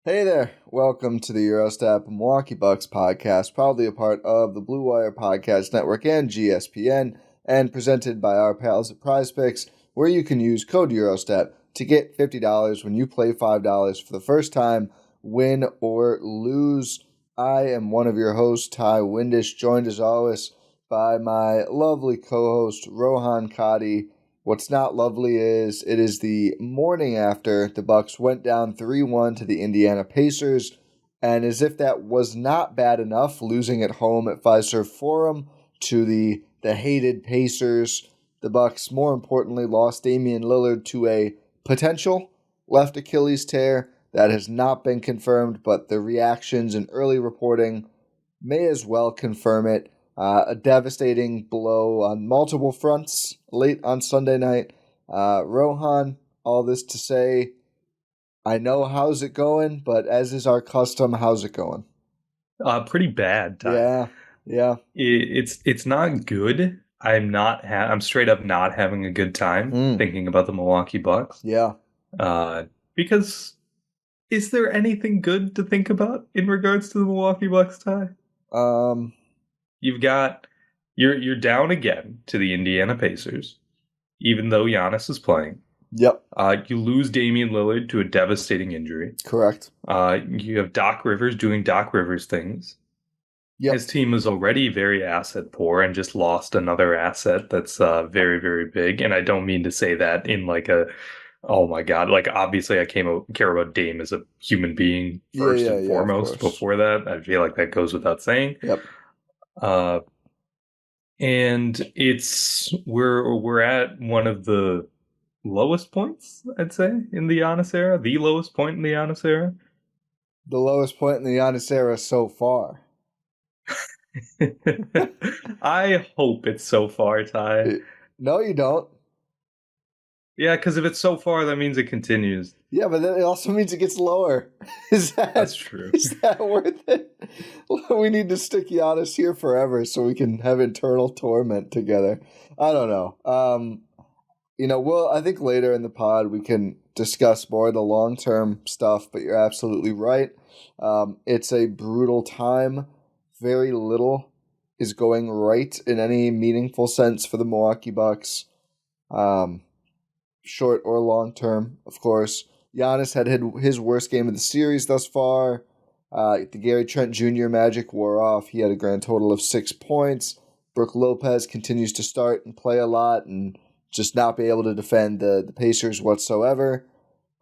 Hey there, welcome to the Eurostep Milwaukee Bucks podcast, proudly a part of the Blue Wire Podcast Network and GSPN, and presented by our pals at Prize Picks, where you can use code Eurostep to get $50 when you play $5 for the first time, win or lose. I am one of your hosts, Ty Windisch, joined as always by my lovely co-host, Rohan Katti. What's not lovely is it is the morning after the Bucks went down 3-1 to the Indiana Pacers, and as if that was not bad enough, losing at home at Fiserv Forum to the hated Pacers, the Bucks more importantly lost Damian Lillard to a potential left Achilles tear that has not been confirmed, but the reactions and early reporting may as well confirm it. A devastating blow on multiple fronts late on Sunday night. Rohan, all this to say, I know how's it going, but as is our custom, how's it going? Pretty bad, Ty. Yeah. It's not good. I'm straight up not having a good time thinking about the Milwaukee Bucks. Yeah. Because is there anything good to think about in regards to the Milwaukee Bucks, Ty? You're down again to the Indiana Pacers, even though Giannis is playing. Yep. You lose Damian Lillard to a devastating injury. Correct. You have Doc Rivers doing Doc Rivers things. Yep. His team is already very asset poor and just lost another asset that's very, very big. And I don't mean to say that in like oh my God, like obviously I care about Dame as a human being first and foremost. Before that, I feel like that goes without saying. Yep. And we're at one of the lowest points, I'd say, in the Giannis era. The lowest point in the Giannis era. The lowest point in the Giannis era so far. I hope it's so far, Ty. No, you don't. Yeah, because if it's so far, that means it continues. Yeah, but then it also means it gets lower. That's true. Is that worth it? We need to stick Giannis here forever so we can have internal torment together. I don't know. I think later in the pod we can discuss more of the long-term stuff, but you're absolutely right. It's a brutal time. Very little is going right in any meaningful sense for the Milwaukee Bucks. Short or long term, of course. Giannis had his worst game of the series thus far. The Gary Trent Jr. magic wore off. He had a grand total of 6 points. Brook Lopez continues to start and play a lot and just not be able to defend the Pacers whatsoever.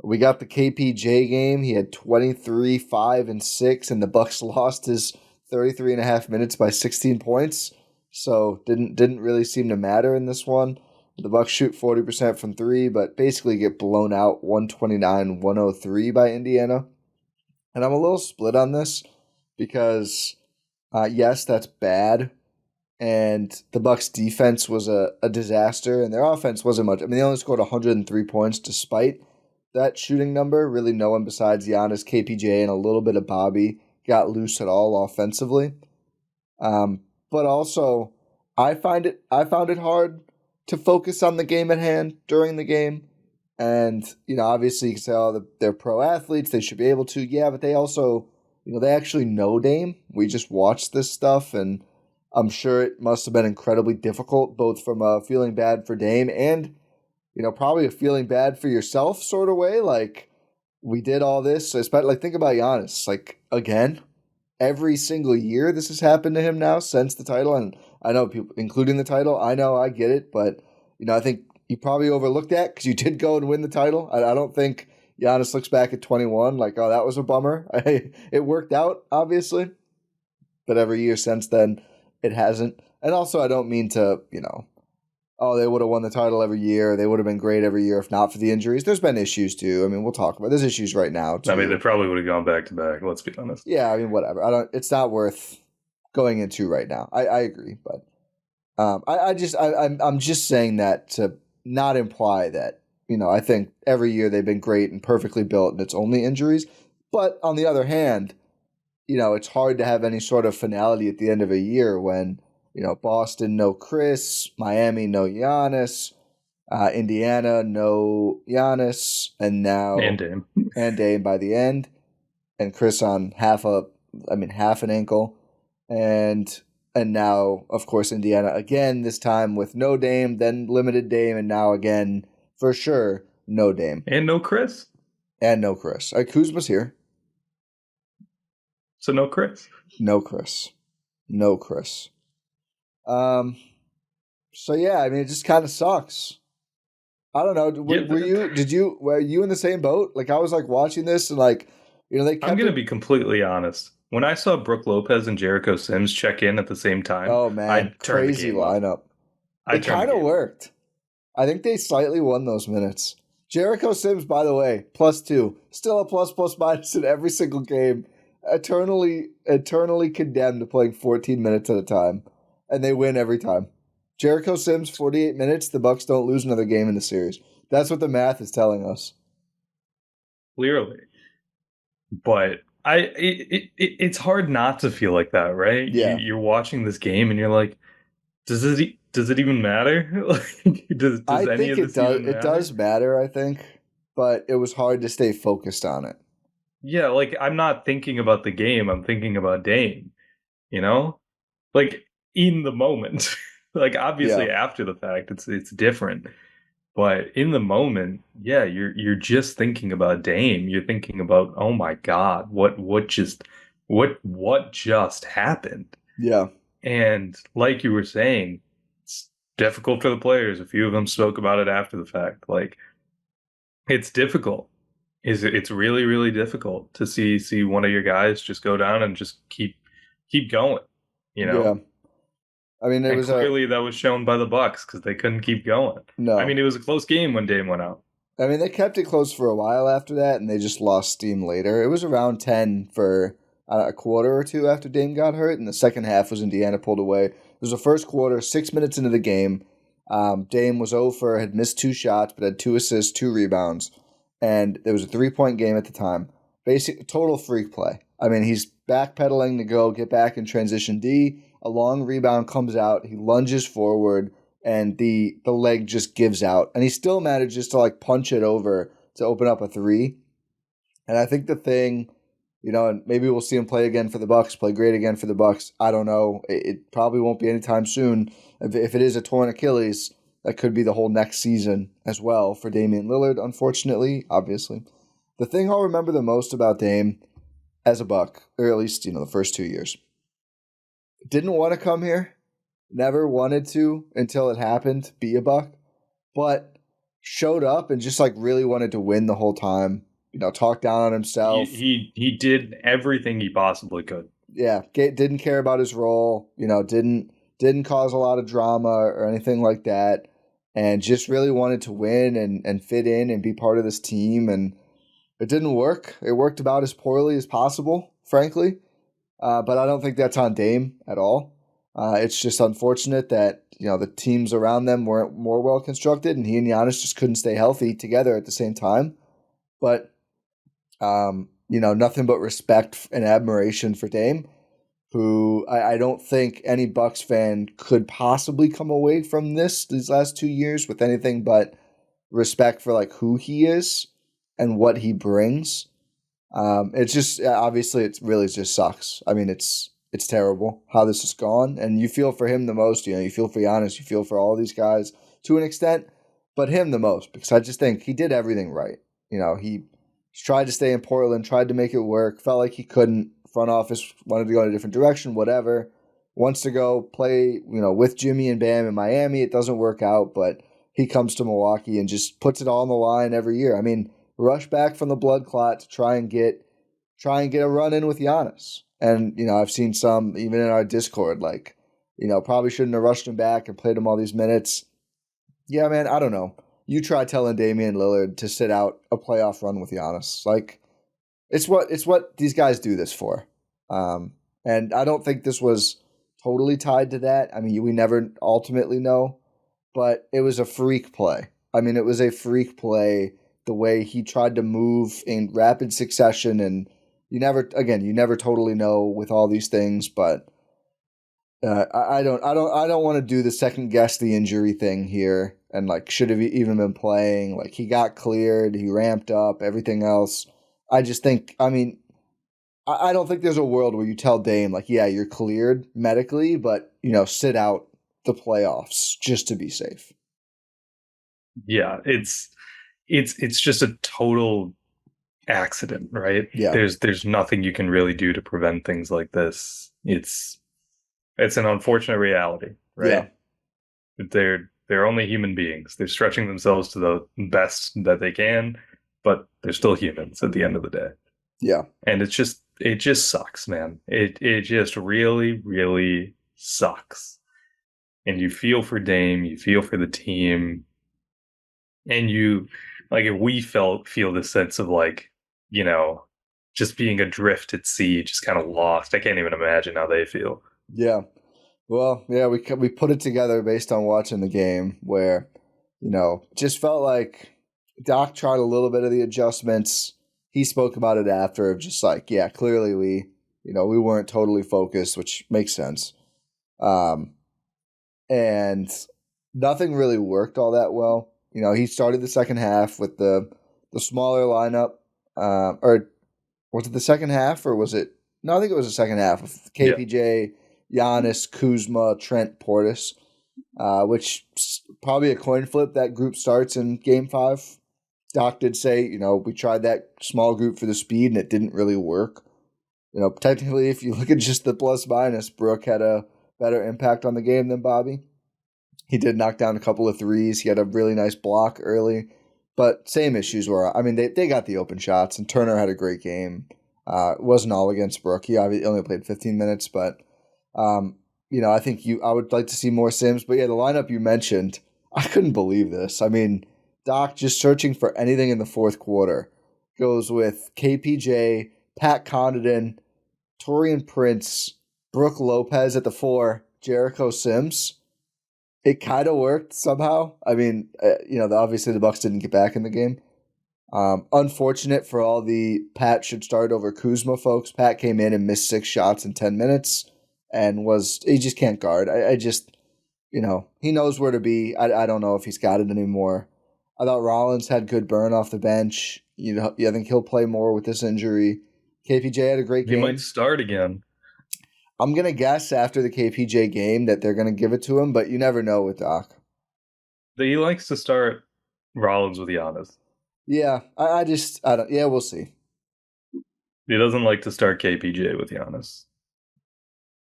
We got the KPJ game. He had 23, 5, and 6, and the Bucks lost his 33 and a half minutes by 16 points. So didn't really seem to matter in this one. The Bucks shoot 40% from three, but basically get blown out 129-103 by Indiana. And I'm a little split on this because, yes, that's bad. And the Bucks' defense was a disaster, and their offense wasn't much. I mean, they only scored 103 points despite that shooting number. Really no one besides Giannis, KPJ, and a little bit of Bobby got loose at all offensively. But also, I found it hard to focus on the game at hand during the game. And, obviously you can say, oh, they're pro athletes, they should be able to. Yeah, but they also, they actually know Dame. We just watched this stuff, and I'm sure it must have been incredibly difficult, both from a feeling bad for Dame and, probably a feeling bad for yourself sort of way. Like, we did all this. Especially, think about Giannis. Like, again, every single year this has happened to him now since the title. And I know people, including the title, I know, I get it, but, I think you probably overlooked that because you did go and win the title. I don't think Giannis looks back at 21 like, oh, that was a bummer. It worked out, obviously, but every year since then, it hasn't. And also, I don't mean to, oh, they would have won the title every year. They would have been great every year if not for the injuries. There's been issues, too. I mean, we'll talk about There's issues right now, too. I mean, they probably would have gone back to back, let's be honest. Yeah, I mean, whatever. It's not worth going into right now. I agree, but I'm just saying that to not imply that, I think every year they've been great and perfectly built and it's only injuries. But on the other hand, it's hard to have any sort of finality at the end of a year when, Boston, no Chris, Miami, no Giannis, Indiana, no Giannis, and now and Dame. And Dame by the end. and Chris on half an ankle, and now of course Indiana again, this time with no Dame, then limited Dame, and now again for sure no Dame and no Chris. and no Chris. Kuzma's here. So no Chris. No Chris. No Chris. So yeah, I mean, it just kind of sucks. I don't know. Were you in the same boat? Like, I was like watching this and like, they kept I'm gonna be completely honest. When I saw Brook Lopez and Jericho Sims check in at the same time, oh man, I turned crazy the game lineup. It kind of worked. I think they slightly won those minutes. Jericho Sims, by the way, +2, still a plus minus in every single game. Eternally condemned to playing 14 minutes at a time, and they win every time. Jericho Sims, 48 minutes, the Bucks don't lose another game in the series. That's what the math is telling us. Clearly. But it's hard not to feel like that, right? Yeah. You're watching this game and you're like, does it even matter? does I any think of this even matter? It does matter, I think, but it was hard to stay focused on it. Yeah, like, I'm not thinking about the game, I'm thinking about Dame, Like, in the moment. Like, obviously after the fact it's different. But in the moment, yeah, you're just thinking about Dame. You're thinking about, oh my God, what just happened? Yeah. And like you were saying, it's difficult for the players. A few of them spoke about it after the fact. Like, it's difficult. It's really, really difficult to see one of your guys just go down and just keep going. Yeah. I mean, that was shown by the Bucks because they couldn't keep going. No. I mean, it was a close game when Dame went out. I mean, they kept it close for a while after that, and they just lost steam later. It was around 10 for a quarter or two after Dame got hurt, and the second half was Indiana pulled away. It was the first quarter, 6 minutes into the game. Dame was 0 for, had missed 2 shots, but had 2 assists, 2 rebounds, and it was a 3-point game at the time. Basic total freak play. I mean, he's backpedaling to go get back in transition D. A long rebound comes out. He lunges forward, and the leg just gives out. And he still manages to like punch it over to open up a 3. And I think the thing, and maybe we'll see him play again for the Bucks, play great again for the Bucks. I don't know. It probably won't be anytime soon. If it is a torn Achilles, that could be the whole next season as well for Damian Lillard, unfortunately, obviously. The thing I'll remember the most about Dame as a Buck, or at least, the first 2 years, didn't want to come here, never wanted to until it happened, be a Buck, but showed up and just like really wanted to win the whole time. Talked down on himself. He did everything he possibly could. Yeah, didn't care about his role. Didn't cause a lot of drama or anything like that, and just really wanted to win and fit in and be part of this team. And it didn't work. It worked about as poorly as possible, frankly. But I don't think that's on Dame at all. It's just unfortunate that the teams around them weren't more well constructed, and he and Giannis just couldn't stay healthy together at the same time. But nothing but respect and admiration for Dame, who I don't think any Bucks fan could possibly come away from these last 2 years with anything but respect for like who he is and what he brings. It's just, obviously it really just sucks. I mean, it's terrible how this has gone, and you feel for him the most. You feel for Giannis, you feel for all these guys to an extent, but him the most, because I just think he did everything right. He tried to stay in Portland, tried to make it work, felt like he couldn't. Front office wanted to go in a different direction, whatever. Wants to go play, with Jimmy and Bam in Miami. It doesn't work out, but he comes to Milwaukee and just puts it all on the line every year. I mean, rush back from the blood clot to try and get a run in with Giannis. And, I've seen some, even in our Discord, like, probably shouldn't have rushed him back and played him all these minutes. Yeah, man, I don't know. You try telling Damian Lillard to sit out a playoff run with Giannis. Like, it's what these guys do this for. And I don't think this was totally tied to that. I mean, we never ultimately know, but it was a freak play. I mean, it was a freak play the way he tried to move in rapid succession, and you never totally know with all these things, but I don't want to do the second guess the injury thing here and like should have even been playing. Like, he got cleared, he ramped up, everything else. I just think, I mean, I don't think there's a world where you tell Dame, like, yeah, you're cleared medically, but, sit out the playoffs just to be safe. Yeah, it's just a total accident, right? Yeah. There's nothing you can really do to prevent things like this. It's an unfortunate reality, right? They're only human beings. They're stretching themselves to the best that they can, but they're still humans at the end of the day. Yeah. And it just sucks, man. It just really, really sucks. And you feel for Dame, you feel for the team, and you like if we feel this sense of like, just being adrift at sea, just kind of lost. I can't even imagine how they feel. Yeah. Well, yeah, we put it together based on watching the game where, just felt like Doc tried a little bit of the adjustments. He spoke about it after, of just like, yeah, clearly we weren't totally focused, which makes sense. And nothing really worked all that well. He started the second half with the smaller lineup, or was it the second half, or was it? No, I think it was the second half of KPJ, Giannis, Kuzma, Trent, Portis, which probably a coin flip. That group starts in Game 5. Doc did say, we tried that small group for the speed, and it didn't really work. Technically, if you look at just the plus minus, Brooke had a better impact on the game than Bobby. He did knock down a couple of threes. He had a really nice block early. But same issues were, they got the open shots, and Turner had a great game. It wasn't all against Brooke. He only played 15 minutes, but, I think I would like to see more Sims. But yeah, the lineup you mentioned, I couldn't believe this. Doc just searching for anything in the fourth quarter goes with KPJ, Pat Connaughton, Taurean Prince, Brooke Lopez at the 4, Jericho Sims. It kind of worked somehow. Obviously the Bucks didn't get back in the game. Unfortunate for all the Pat should start over Kuzma folks. Pat came in and missed 6 shots in 10 minutes and he just can't guard. I just, he knows where to be. I don't know if he's got it anymore. I thought Rollins had good burn off the bench. I think he'll play more with this injury. KPJ had a great game. He might start again. I'm going to guess after the KPJ game that they're going to give it to him, but you never know with Doc. He likes to start Rollins with Giannis. Yeah, I don't. Yeah, we'll see. He doesn't like to start KPJ with Giannis.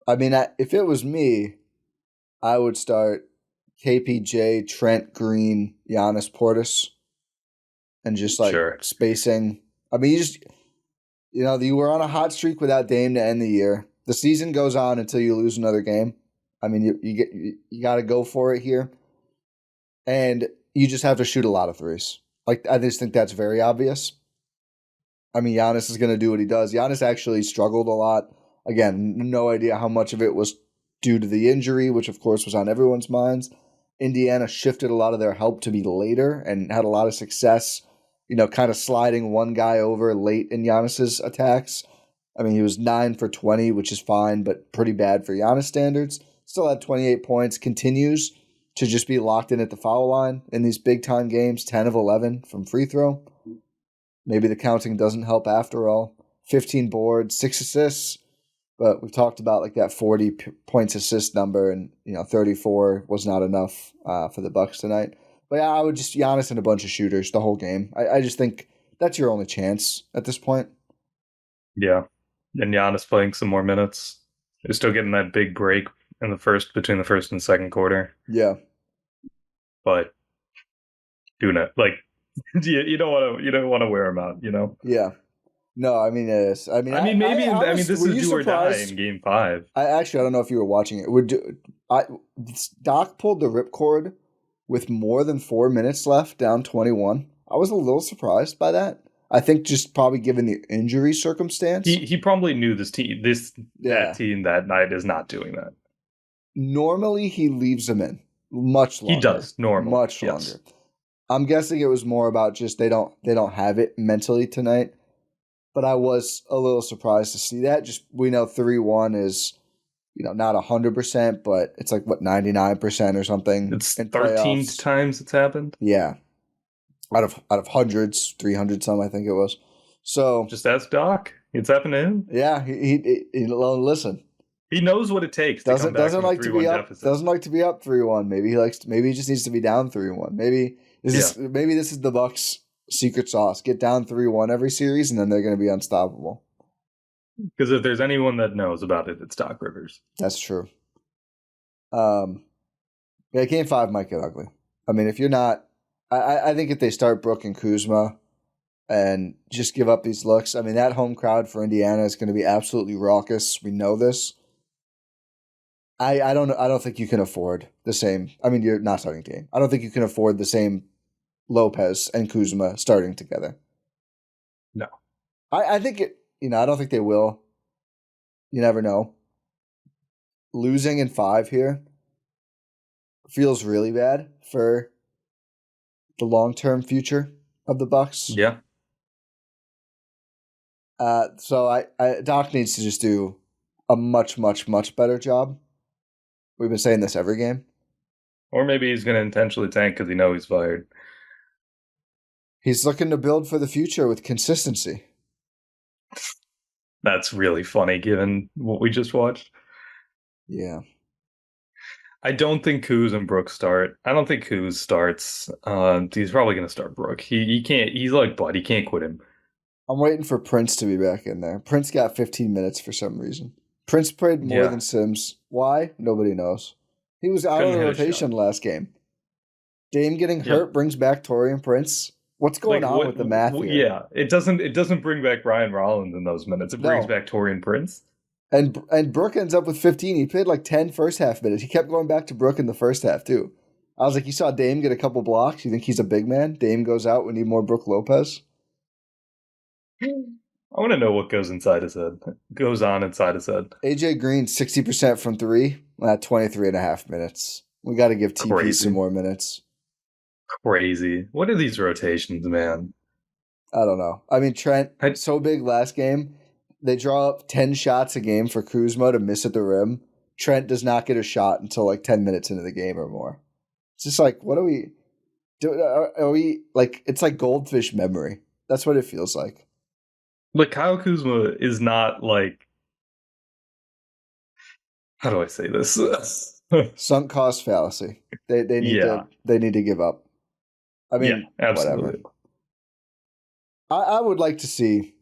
If it was me, I would start KPJ, Trent, Green, Giannis, Portis, and just spacing. You were on a hot streak without Dame to end the year. The season goes on until you lose another game. You got to go for it here, and you just have to shoot a lot of threes. I just think that's very obvious. Giannis is going to do what he does. Giannis actually struggled a lot. Again, no idea how much of it was due to the injury, which of course was on everyone's minds. Indiana shifted a lot of their help to be later and had a lot of success, kind of sliding one guy over late in Giannis's attacks. He was 9 for 20, which is fine, but pretty bad for Giannis standards. Still had 28 points, continues to just be locked in at the foul line in these big-time games, 10 of 11 from free throw. Maybe the counting doesn't help after all. 15 boards, 6 assists, but we've talked about that 40 points assist number, and 34 was not enough for the Bucks tonight. But yeah, I would just Giannis and a bunch of shooters the whole game. I just think that's your only chance at this point. Yeah. And Giannis playing some more minutes. They're still getting that big break in between the first and second quarter. Yeah. But you don't want to wear them out, Yeah. No, this is do or die in Game 5. I don't know if you were watching it. Doc pulled the ripcord with more than 4 minutes left, down 21. I was a little surprised by that. I think just probably given the injury circumstance. He probably knew that team that night is not doing that. Normally he leaves them in much longer. He does, normally. Much longer. I'm guessing it was more about just they don't have it mentally tonight. But I was a little surprised to see that. Just we know 3-1 is not 100%, but it's 99% or something. It's 13 times it's happened. Yeah. Out of hundreds, 300 some, I think it was. So just ask Doc. It's happened to him. Yeah, listen. He knows what it takes to come back Doesn't from a like to 3-1 be up. deficit. Doesn't like to be up 3-1. Maybe maybe he just needs to be down 3-1. Maybe this is the Bucks' secret sauce. Get down 3-1 every series, and then they're going to be unstoppable. Because if there's anyone that knows about it, it's Doc Rivers. That's true. Yeah, Game 5 might get ugly. I mean, if you're not, I think if they start Brook and Kuzma and just give up these looks, I mean, that home crowd for Indiana is going to be absolutely raucous. We know this. I don't think you can afford the same. I mean, you're not starting Dame. I don't think you can afford the same Lopez and Kuzma starting together. No. I think it, I don't think they will. You never know. Losing in 5 here feels really bad for the long-term future of the Bucks. Yeah. So Doc needs to just do a much, much, much better job. We've been saying this every game. Or maybe he's going to intentionally tank because he knows he's fired. He's looking to build for the future with consistency. That's really funny given what we just watched. Yeah. I don't think Kuz and Brook start. I don't think Kuz starts. He's probably going to start Brook. He can't. He's like Bud. He can't quit him. I'm waiting for Prince to be back in there. Prince got 15 minutes for some reason. Prince played more than Sims. Why? Nobody knows. He was out of the rotation last game. Dame getting hurt brings back Taurean Prince. What's going on with the math here? Yeah, it doesn't bring back Ryan Rollins in those minutes. It brings back Taurean Prince. And Brook ends up with 15. He played like 10 first half minutes. He kept going back to Brook in the first half too. I was like, you saw Dame get a couple blocks. You think he's a big man? Dame goes out. We need more Brook Lopez. I want to know what goes on inside his head. AJ Green, 60% from 3 at 23 and a half minutes. We got to give TP some more minutes. Crazy. What are these rotations, man? I don't know. I mean, Trent, so big last game. They draw up 10 shots a game for Kuzma to miss at the rim. Trent does not get a shot until like 10 minutes into the game or more. It's just like, what are we doing? Are we like, it's like goldfish memory. That's what it feels like. But Kyle Kuzma is not like, how do I say this? Sunk cost fallacy. They need to give up. I mean, absolutely. Whatever. I would like to see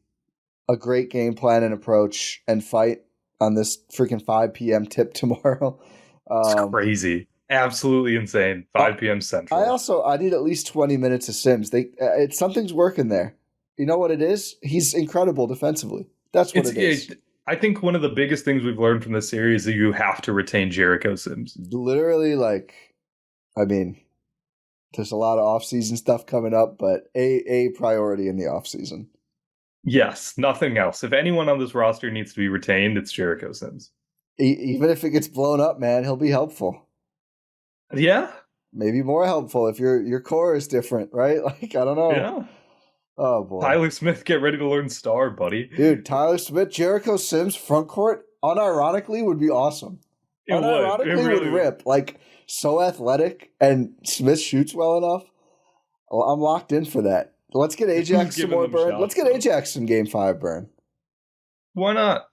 a great game plan and approach and fight on this freaking 5 p.m. tip tomorrow. It's crazy. Absolutely insane. 5 p.m. Central. I need at least 20 minutes of Sims. Something's working there. You know what it is? He's incredible defensively. That's what it is. I think one of the biggest things we've learned from this series is you have to retain Jericho Sims. Literally, there's a lot of off-season stuff coming up, but a priority in the off-season. Yes, nothing else. If anyone on this roster needs to be retained, it's Jericho Sims. Even if it gets blown up, man, he'll be helpful. Yeah? Maybe more helpful if your core is different, right? Like, I don't know. Yeah. Oh, boy. Tyler Smith, get ready to learn star, buddy. Dude, Tyler Smith, Jericho Sims, front court, unironically, would be awesome. It would rip. Like, so athletic, and Smith shoots well enough. Well, I'm locked in for that. Let's get Ajax some more burn. Let's get Ajax some Game 5 burn. Why not?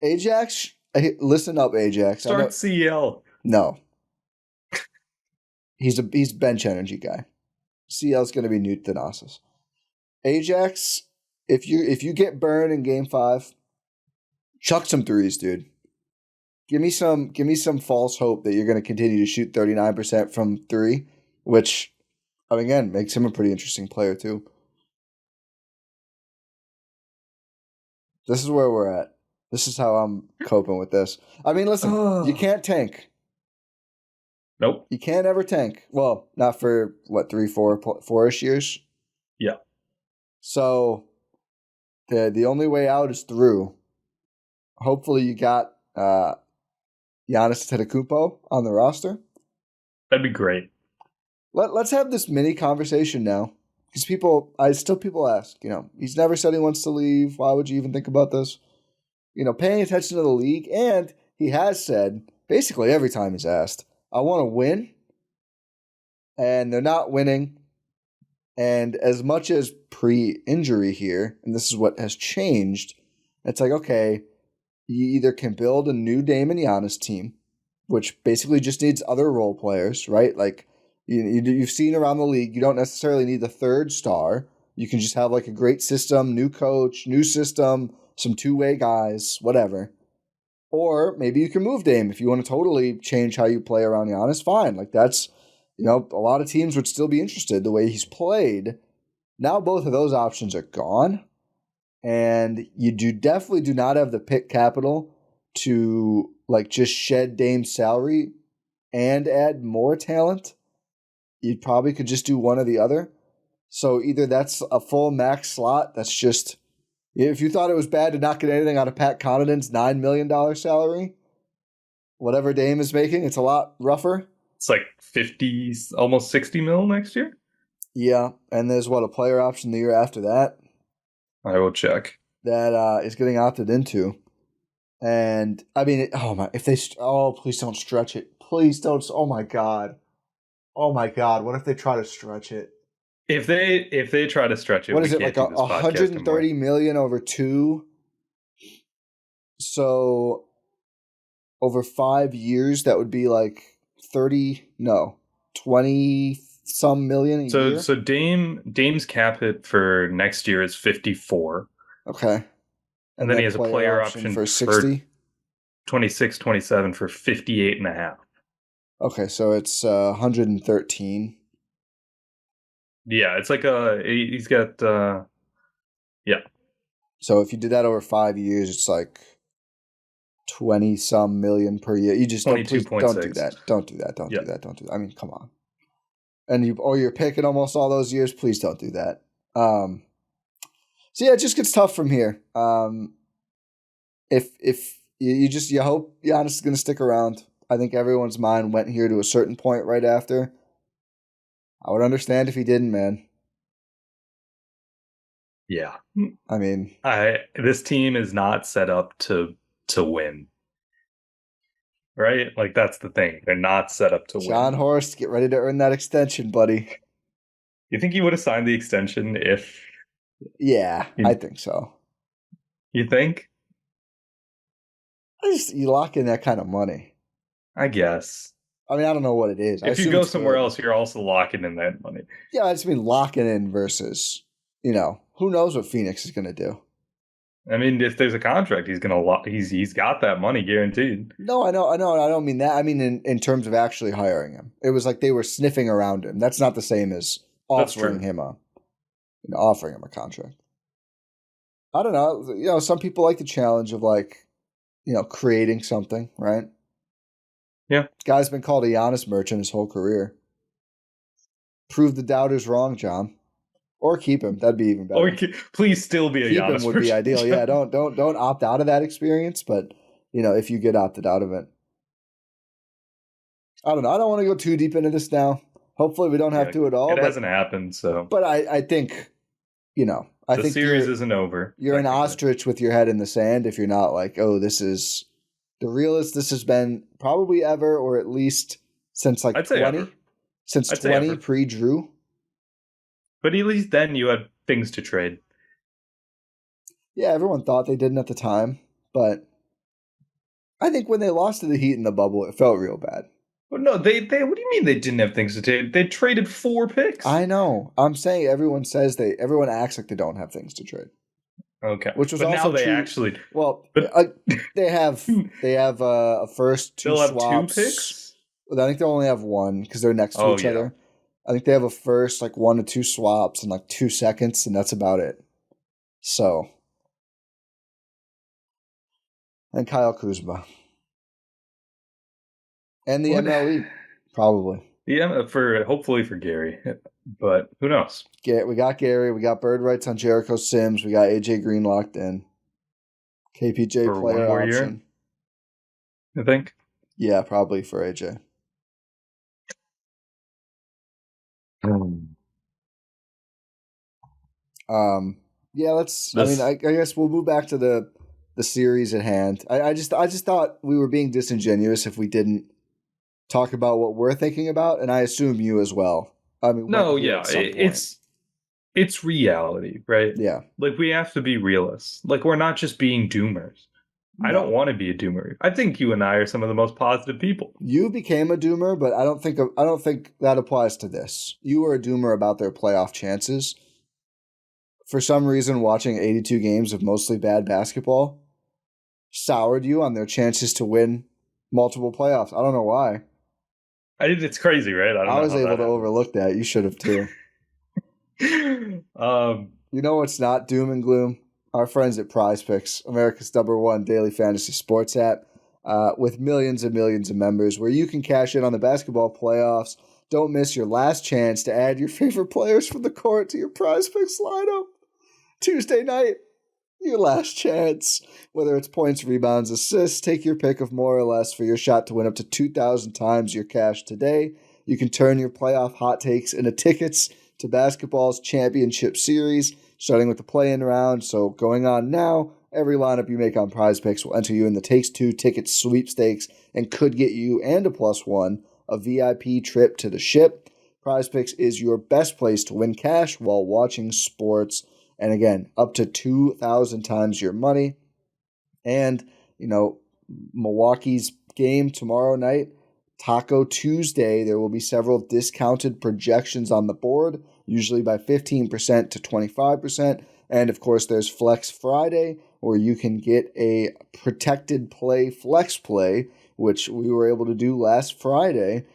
Ajax, listen up, Ajax. Start CL. No. He's bench energy guy. CL's going to be Newt Thanasis. Ajax, if you get burned in Game 5, chuck some threes, dude. Give me some false hope that you're going to continue to shoot 39% from 3, which, again, makes him a pretty interesting player too. This is where we're at. This is how I'm coping with this. I mean, listen, you can't tank. Nope. You can't ever tank. Well, not for, 4-ish years? Yeah. So, the only way out is through. Hopefully you got Giannis Antetokounmpo on the roster. That'd be great. Let's have this mini conversation now. Because people ask, he's never said he wants to leave. Why would you even think about this? Paying attention to the league. And he has said, basically every time he's asked, I want to win. And they're not winning. And as much as pre-injury here, and this is what has changed, it's like, okay, you either can build a new Dame and Giannis team, which basically just needs other role players, right? Like you've seen around the league, you don't necessarily need the third star. You can just have like a great system, new coach, new system, some two-way guys, whatever. Or maybe you can move Dame if you want to totally change how you play around Giannis. Fine, like that's, a lot of teams would still be interested the way he's played. Now both of those options are gone, and you definitely do not have the pick capital to like just shed Dame's salary and add more talent. You probably could just do one or the other. So either that's a full max slot that's just, if you thought it was bad to not get anything out of Pat Connaughton's $9 million salary, whatever Dame is making, it's a lot rougher. It's like 50, almost 60 mil next year. Yeah, and there's a player option the year after that. I will check. That is getting opted into. And I mean, please don't stretch it. Please don't. Oh my God. What if they try to stretch it? If they try to stretch it, what is it, like 130 million over 2? So over 5 years, that would be like 20 some million a year. So Dame's cap hit for next year is 54. Okay. And then he has a player option for 60. 26, 27 for 58.5. Okay, so it's 113. Yeah, it's like he's got yeah. So if you did that over 5 years, it's like 20 some million per year. You just don't do that. Don't do that. I mean, come on. And you're picking almost all those years. Please don't do that. So yeah, it just gets tough from here. If you hope Giannis is going to stick around. I think everyone's mind went here to a certain point right after. I would understand if he didn't, man. Yeah. I mean, this team is not set up to win. Right? Like, that's the thing. They're not set up to win. Jon Horst, get ready to earn that extension, buddy. You think he would have signed the extension if... Yeah, I think so. You think? You lock in that kind of money. I guess. I mean, I don't know what it is. If you go somewhere else, you're also locking in that money. Yeah, I just mean locking in versus, who knows what Phoenix is going to do. I mean, if there's a contract, he's got that money guaranteed. No, I know. I don't mean that. I mean in terms of actually hiring him. It was like they were sniffing around him. That's not the same as offering him a contract. I don't know. Some people like the challenge of creating something, right? Yeah. This guy's been called a Giannis merchant his whole career. Prove the doubters wrong, John. Or keep him. That'd be even better. Or please still be a Giannis merchant. Keep him would be ideal. Yeah, don't opt out of that experience, but if you get opted out of it. I don't know. I don't want to go too deep into this now. Hopefully we don't have to at all. It hasn't happened, so. But I think, I think the series isn't over. You're an ostrich with your head in the sand if you're not like, oh, this is the realest this has been probably ever, or at least since like 20. Since 20 pre-Drew. But at least then you had things to trade. Yeah, everyone thought they didn't at the time, but I think when they lost to the Heat in the bubble, it felt real bad. Well, no, they. What do you mean they didn't have things to trade? They traded 4 picks. I know. I'm saying everyone acts like they don't have things to trade. Okay, which was also now they true. Actually. Well, they have a first 2 They'll swaps. Have 2 picks. I think they'll only have 1 because they're next to each other. I think they have a first 1 to 2 swaps and 2 seconds, and that's about it. So, and Kyle Kuzma. And the MLE, probably. Yeah, hopefully for Gary, but who knows? We got Gary. We got bird rights on Jericho Sims. We got AJ Green locked in. KPJ for player 1 more option. Year, I think. Yeah, probably for AJ. Yeah, I guess we'll move back to the series at hand. I just thought we were being disingenuous if we didn't talk about what we're thinking about, and I assume you as well. I mean, no, yeah, it's reality, right? Yeah. Like, we have to be realists. Like, we're not just being doomers. I don't No. want to be a doomer. I think you and I are some of the most positive people. You became a doomer, but I don't think that applies to this. You were a doomer about their playoff chances. For some reason, watching 82 games of mostly bad basketball soured you on their chances to win multiple playoffs. I don't know why. It's crazy, right? I don't I know was how able that to overlook that. You should have too. happened. You know what's not doom and gloom? Our friends at Prize Picks, America's #1 daily fantasy sports app, with millions and millions of members, where you can cash in on the basketball playoffs. Don't miss your last chance to add your favorite players from the court to your Prize Picks lineup. Tuesday night, your last chance. Whether it's points, rebounds, assists, take your pick of more or less for your shot to win up to 2,000 times your cash today. You can turn your playoff hot takes into tickets to basketball's championship series, starting with the play-in round. So going on now, every lineup you make on Prize Picks will enter you in the Takes Two tickets sweepstakes and could get you and a +1 a VIP trip to the ship. Prize Picks is your best place to win cash while watching sports. And again, up to 2,000 times your money. And, Milwaukee's game tomorrow night, Taco Tuesday, there will be several discounted projections on the board, usually by 15% to 25%. And of course, there's Flex Friday, where you can get a protected play flex play, which we were able to do last Friday.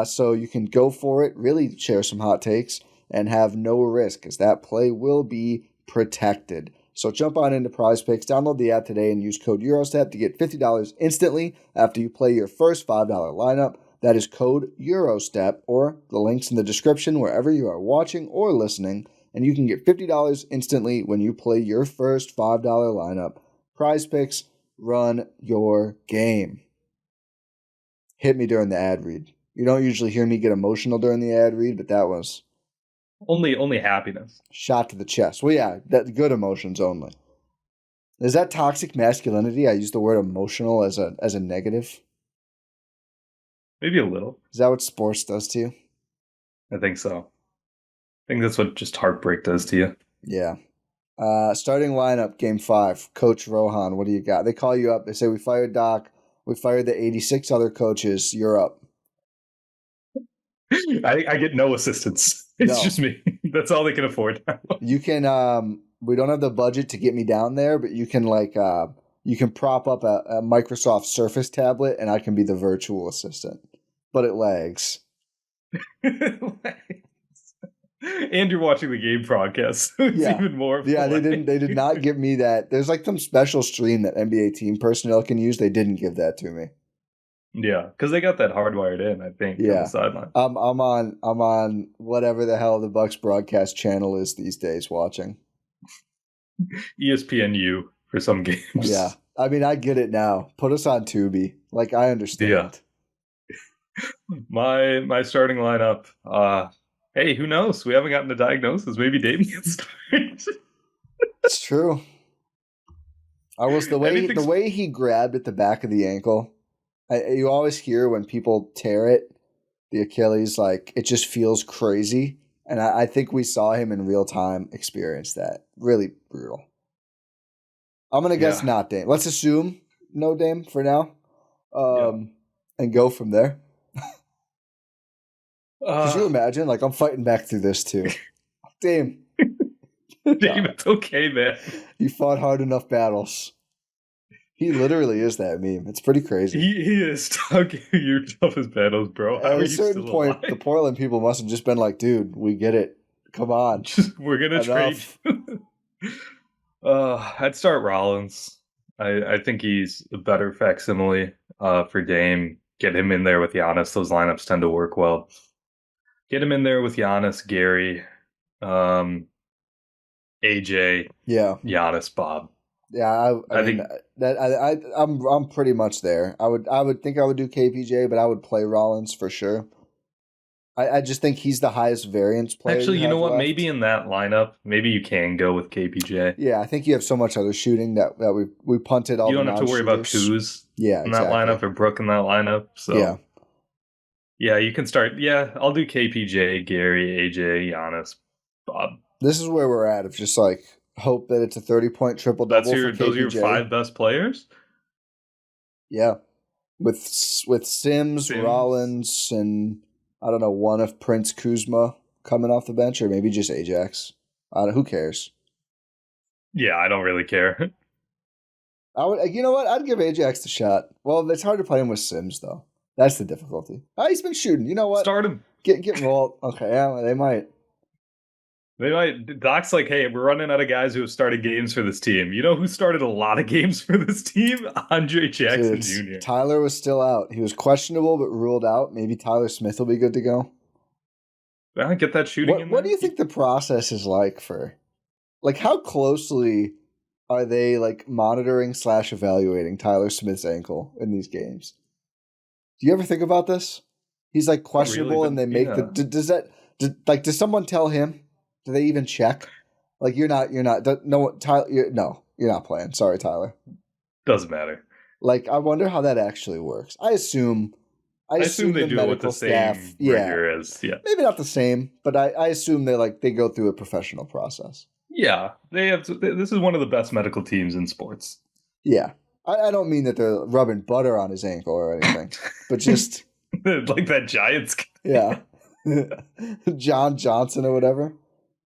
So you can go for it, really share some hot takes, and have no risk, because that play will be protected. So jump on into Prize Picks, download the app today, and use code EUROSTEP to get $50 instantly after you play your first $5 lineup. That is code EUROSTEP, or the links in the description wherever you are watching or listening, and you can get $50 instantly when you play your first $5 lineup. Prize Picks, run your game. Hit me during the ad read. You don't usually hear me get emotional during the ad read, but that was only happiness. shot to the chest. Well, yeah, that good emotions only. Is that toxic masculinity? I use the word emotional as a negative. Maybe a little. Is that what sports does to you? I think so. I think that's what just heartbreak does to you. Yeah. Starting lineup, game 5. Coach Rohan, what do you got? They call you up. They say, we fired Doc. We fired the 86 other coaches. You're up. I get no assistance. It's just me. That's all they can afford now. You can, we don't have the budget to get me down there, but you can you can prop up a Microsoft Surface tablet and I can be the virtual assistant. But it lags. And you're watching the game broadcast, so it's even more. Yeah, they did not give me that. There's like some special stream that NBA team personnel can use. They didn't give that to me. Yeah, because they got that hardwired in, I think, on the sideline. I'm on whatever the hell the Bucks broadcast channel is these days watching. ESPNU for some games. Yeah. I mean, I get it now. Put us on Tubi. Like, I understand. Yeah. My starting lineup, hey, who knows? We haven't gotten a diagnosis. Maybe Damian starts. It's true. The way he grabbed at the back of the ankle. You always hear when people tear it, the Achilles, like, it just feels crazy. And I think we saw him in real time experience that. Really brutal. I'm going to guess not Dame. Let's assume no Dame for now. And go from there. Could you imagine? Like, I'm fighting back through this too. Dame. Dame, it's okay, man. You fought hard enough battles. He literally is that meme. It's pretty crazy. He is talking your toughest battles, bro. At a certain point, the Portland people must have just been like, dude, we get it. Come on. We're going to trade. I'd start Rollins. I think he's a better facsimile for Dame. Get him in there with Giannis. Those lineups tend to work well. Get him in there with Giannis, Gary, AJ, Giannis, Bob. Yeah, I'm pretty much there. I would think I would do KPJ, but I would play Rollins for sure. I just think he's the highest variance player. Actually, you know what? Left. Maybe in that lineup, maybe you can go with KPJ. Yeah, I think you have so much other shooting that we punted all. You don't have to worry about Kuz in that lineup or Brook in that lineup. So yeah, you can start. Yeah, I'll do KPJ, Gary, AJ, Giannis, Bob. This is where we're at. Of just like hope that it's a 30-point triple double for KPJ. Those are your 5 best players. Yeah, with Sims, Rollins, and I don't know, one of Prince Kuzma coming off the bench, or maybe just Ajax. Who cares? Yeah, I don't really care. You know what? I'd give Ajax the shot. Well, it's hard to play him with Sims, though. That's the difficulty. He's been shooting. You know what? Start him. Get rolled. Okay, yeah, they might. They might. Doc's like, hey, we're running out of guys who have started games for this team. You know who started a lot of games for this team? Andre Jackson Jr. Tyler was still out. He was questionable, but ruled out. Maybe Tyler Smith will be good to go. Yeah, get that shooting in there. What do you think the process is like for... Like, how closely are they, like, monitoring / evaluating Tyler Smith's ankle in these games? Do you ever think about this? He's, like, questionable, and they make does someone tell him? Do they even check? Like, you're not, Tyler, you're not playing. Sorry, Tyler. Doesn't matter. Like, I wonder how that actually works. I assume they do it with the same rigor as, maybe not the same, but I assume they go through a professional process. Yeah, they have. This is one of the best medical teams in sports. Yeah, I don't mean that they're rubbing butter on his ankle or anything, but just like that Giants. Yeah, John Johnson or whatever.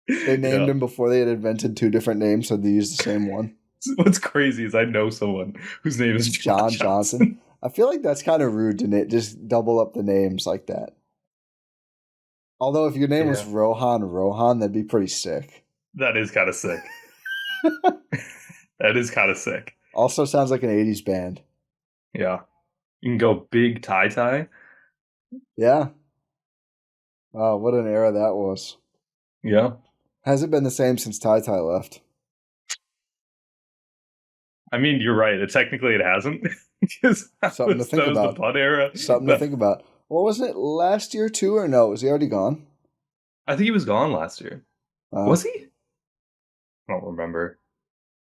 They named him before they had invented 2 different names, so they used the same one. What's crazy is I know someone whose name is John Johnson. I feel like that's kind of rude to just double up the names like that. Although if your name was Rohan, that'd be pretty sick. That is kind of sick. That is kind of sick. Also sounds like an 80s band. Yeah. You can go Big Ty. Yeah. Oh, what an era that was. Yeah. Hasn't been the same since Ty left. I mean, you're right. Technically, it hasn't. Something to think about. The Bud era. Something to think about. Well, wasn't it last year too, or no? Was he already gone? I think he was gone last year. Was he? I don't remember.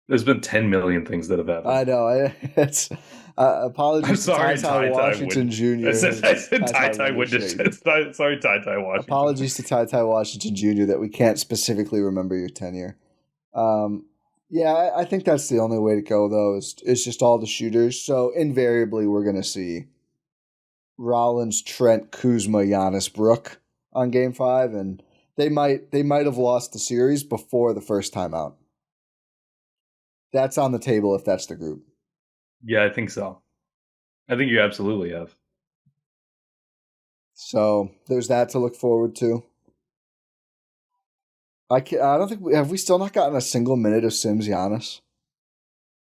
There's been 10 million things that have happened. I know. It's apologies to Ty Washington Jr. I said Ty Windisch. Sorry, Ty Washington. Apologies to Ty Washington Jr. that we can't specifically remember your tenure. Yeah, I think that's the only way to go, though, is just all the shooters. So invariably, we're going to see Rollins, Trent, Kuzma, Giannis, Brook on Game 5, and they might have lost the series before the first time out. That's on the table if that's the group. Yeah, I think so. I think you absolutely have. So there's that to look forward to. I don't think have we still not gotten a single minute of Sims Giannis?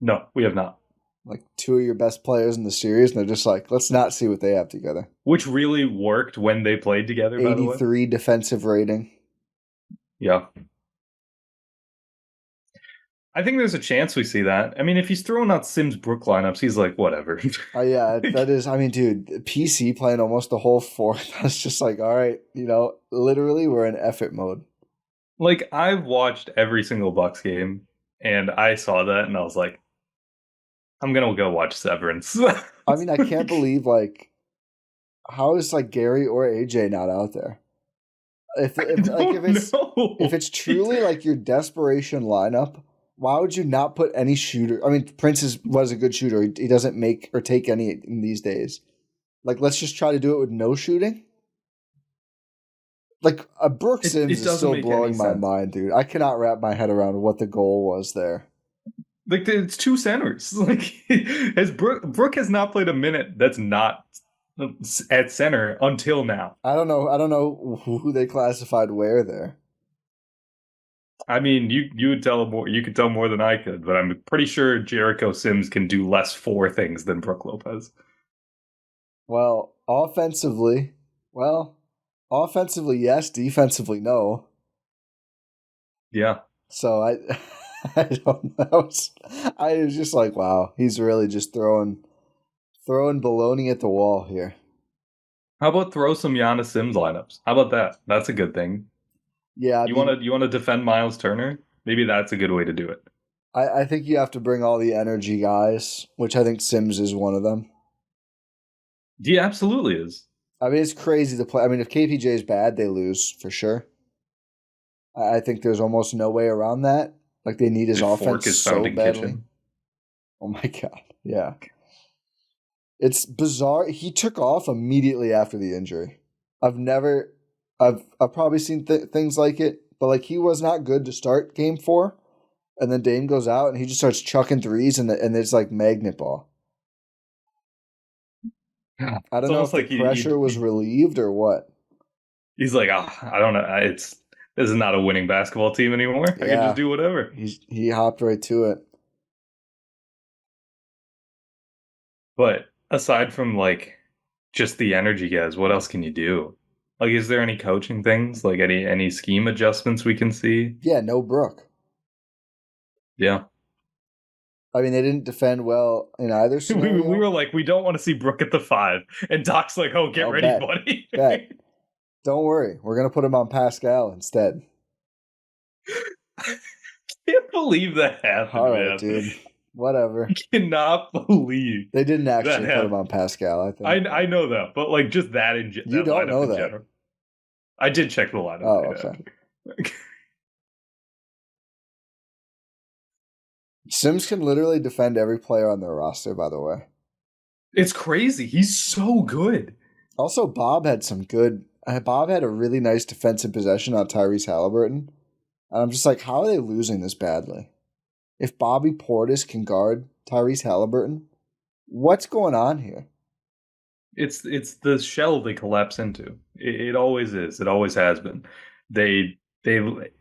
No, we have not. Like 2 of your best players in the series, and they're just like, let's not see what they have together. Which really worked when they played together, by the way. 83 defensive rating. Yeah. I think there's a chance we see that. I mean, if he's throwing out Sims Brook lineups, he's like, whatever. Yeah, that is, I mean, dude, PC playing almost the whole 4th. That's just like, all right, literally we're in effort mode. Like, I've watched every single Bucks game, and I saw that, and I was like, I'm going to go watch Severance. I mean, I can't believe, how is, Gary or AJ not out there? If it's truly, your desperation lineup, why would you not put any shooter? I mean, Prince was a good shooter. He doesn't make or take any in these days. Let's just try to do it with no shooting. Brooke Sims is still blowing my mind, dude. I cannot wrap my head around what the goal was there. It's 2 centers. Brooke has not played a minute that's not at center until now. I don't know who they classified where there. I mean, you would tell more. You could tell more than I could, but I'm pretty sure Jericho Sims can do less 4 things than Brook Lopez. Well, offensively, yes. Defensively, no. Yeah. So I don't know. I was just like, wow, he's really just throwing baloney at the wall here. How about throw some Giannis Sims lineups? How about that? That's a good thing. Yeah. You want to defend Miles Turner? Maybe that's a good way to do it. I think you have to bring all the energy guys, which I think Sims is one of them. He absolutely is. I mean, it's crazy to play. I mean, if KPJ is bad, they lose for sure. I think there's almost no way around that. Like they need his The fork offense is found so in badly. kitchen. Oh my god. Yeah. It's bizarre. He took off immediately after the injury. I've never I've probably seen things like it, but like he was not good to start game 4, and then Dame goes out and he just starts chucking threes and it's like magnet ball. I It's don't know almost if the like pressure was relieved or what. he's like, oh, I don't know. This is not a winning basketball team anymore. I can just Yeah. do whatever. He hopped right to it. But aside from like just the energy, guys, what else can you do? Like, is there any coaching things? Like any scheme adjustments we can see? Yeah, no Brook. Yeah. I mean, they didn't defend well in either We scenario. were like, we don't want to see Brook at the 5. And Doc's like, oh, get Oh, ready, bet. buddy. Bet. Don't worry. We're going to put him on Pascal instead. I can't believe that happened, All right, man. dude. Whatever. I cannot believe They didn't that actually put him happened. on Pascal, I think. I know that, but like just that You that don't lineup know in that. general. I did check the lineup. Oh, okay. Sims can literally defend every player on their roster, by the way. It's crazy. He's so good. Also, Bob had some good. Bob had a really nice defensive possession on Tyrese Halliburton. And I'm just like, how are they losing this badly? If Bobby Portis can guard Tyrese Halliburton, what's going on here? It's the shell they collapse into. It always is. It always has been. They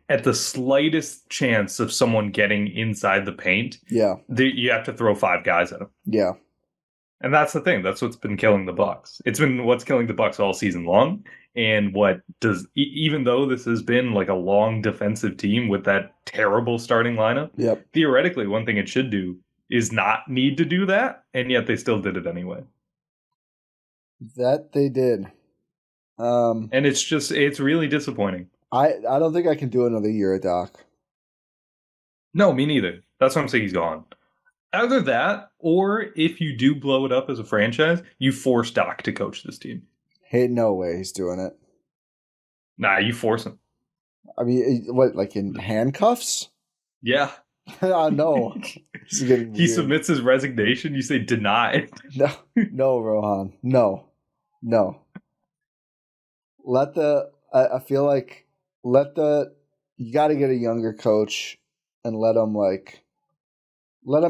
at the slightest chance of someone getting inside the paint, Yeah. you have to throw 5 guys at them. Yeah. And that's the thing. That's what's been killing the Bucks. It's been what's killing the Bucks all season long. And what does even though this has been like a long defensive team with that terrible starting lineup, Yep. theoretically, one thing it should do is not need to do that, and yet they still did it anyway. That they did. And it's really disappointing. I don't think I can do another year at Doc. No, me neither. That's why I'm saying he's gone. Either that, or if you do blow it up as a franchise, you force Doc to coach this team. Hey, no way he's doing it. Nah, you force him. I mean, what, like in handcuffs? Yeah. No. He submits his resignation. You say deny. No, Rohan. No. I feel like you got to get a younger coach and let them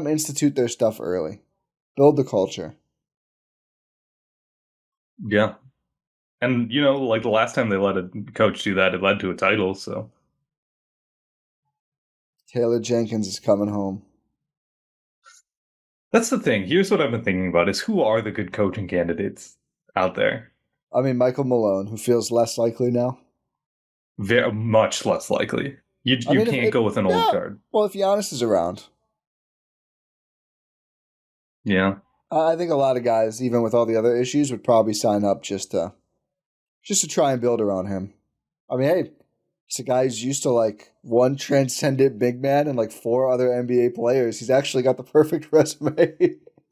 institute their stuff early. Build the culture. Yeah. And, like the last time they let a coach do that, it led to a title, so. Taylor Jenkins is coming home. That's the thing. Here's what I've been thinking about is who are the good coaching candidates out there? I mean, Michael Malone, who feels less likely now. Very much less likely. You can't go with an old card. Well, if Giannis is around. Yeah. I think a lot of guys, even with all the other issues, would probably sign up just to try and build around him. I mean, hey, it's a guy who's used to like one transcendent big man and like 4 other NBA players. He's actually got the perfect resume.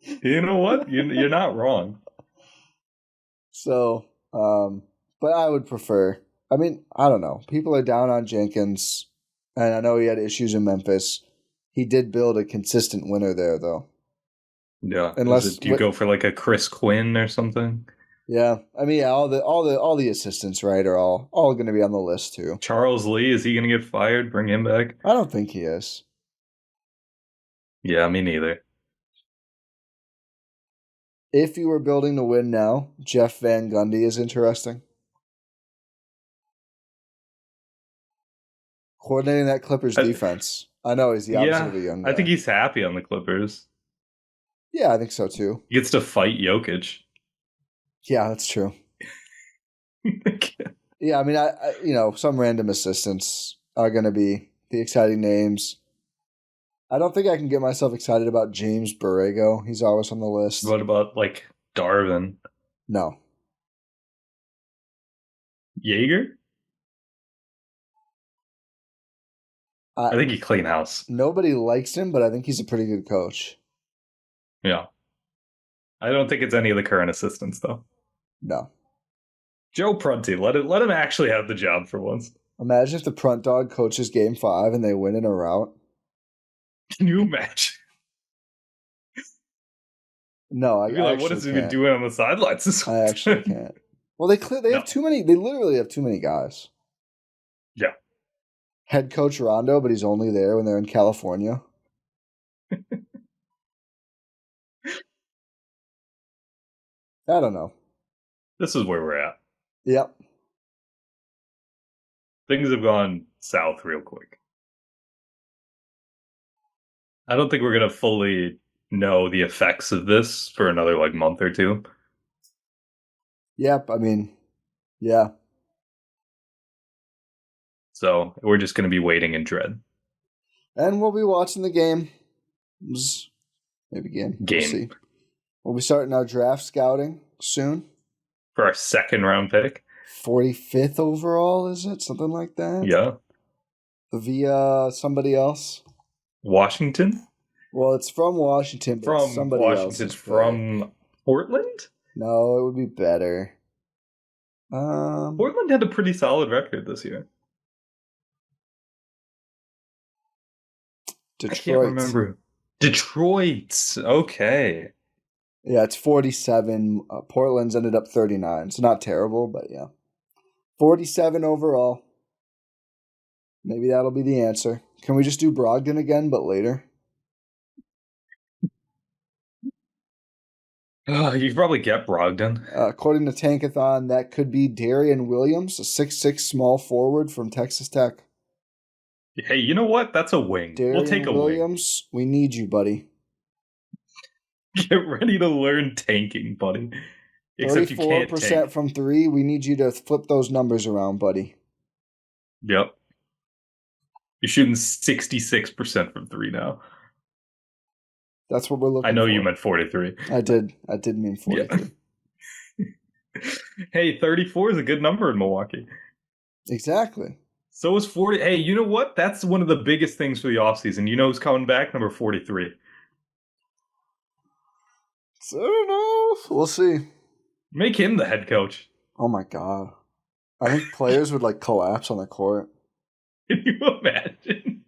You know what? You're not wrong. So, but I would prefer. I mean, I don't know. People are down on Jenkins, and I know he had issues in Memphis. He did build a consistent winner there, though. Yeah. Do you go for like a Chris Quinn or something? Yeah, I mean, all the assistants, right, are all going to be on the list too. Charles Lee, is he going to get fired? Bring him back? I don't think he is. Yeah, me neither. If you were building to win now, Jeff Van Gundy is interesting. Coordinating that Clippers defense. I know he's the opposite of a young guy. I think he's happy on the Clippers. Yeah, I think so too. He gets to fight Jokic. Yeah, that's true. Yeah, I mean, I some random assistants are going to be the exciting names. I don't think I can get myself excited about James Borrego. He's always on the list. What about like Darvin? No. Jaeger? I think he clean house. Nobody likes him, but I think he's a pretty good coach. Yeah. I don't think it's any of the current assistants, though. No. Joe Prunty, let him actually have the job for once. Imagine if the Prunt Dog coaches Game 5 and they win in a rout. Can you imagine? No, I You're like, actually what is he can't. been doing on the sidelines this I actually can't. Well, they have too many. They literally have too many guys. Yeah. Head coach Rondo, but he's only there when they're in California. I don't know. This is where we're at. Yep. Things have gone south real quick. I don't think we're going to fully know the effects of this for another month or two. Yep. I mean, yeah. So we're just going to be waiting in dread. And we'll be watching the game. Maybe game. We'll see. We'll be starting our draft scouting soon. For our second round pick. 45th overall, is it? Something like that? Yeah. Via somebody else? Washington? Well, it's from Washington, but from somebody Washington. else. From Portland? No, it would be better. Portland had a pretty solid record this year. Detroit. I can't remember. Detroit. Okay. Yeah, it's 47. Portland's ended up 39. It's not terrible, but yeah. 47 overall. Maybe that'll be the answer. Can we just do Brogdon again, but later? You could probably get Brogdon. According to Tankathon, that could be Darian Williams, a 6'6" small forward from Texas Tech. Hey, you know what? That's a wing. We'll take a Williams, we need you, buddy. Get ready to learn tanking, buddy. Except you can't 34% from 3. We need you to flip those numbers around, buddy. Yep. You're shooting 66% from 3 now. That's what we're looking for. I know you meant 43. I did mean 43. Yeah. Hey, 34 is a good number in Milwaukee. Exactly. So is 40. Hey, you know what? That's one of the biggest things for the offseason. You know who's coming back? Number 43. I don't know. We'll see. Make him the head coach. Oh my god. I think players would collapse on the court. Can you imagine?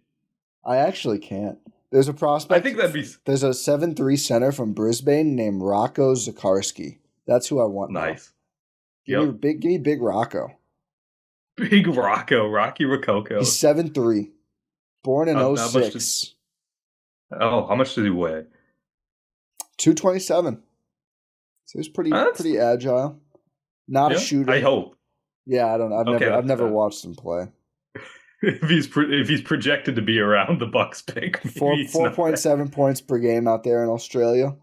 I actually can't. There's a prospect. I think that'd be. There's a 7'3" center from Brisbane named Raucous Zakarski. That's who I want. Nice. Now. Give me big Rocco. Big Rocco, Rocky Rococo. He's 7'3", born in 06. How much does he weigh? 227. So he's pretty agile. Not a shooter. I hope. Yeah, I don't know. I've never watched him play. If he's projected to be around the Bucks pick, 4.7 points per game out there in Australia.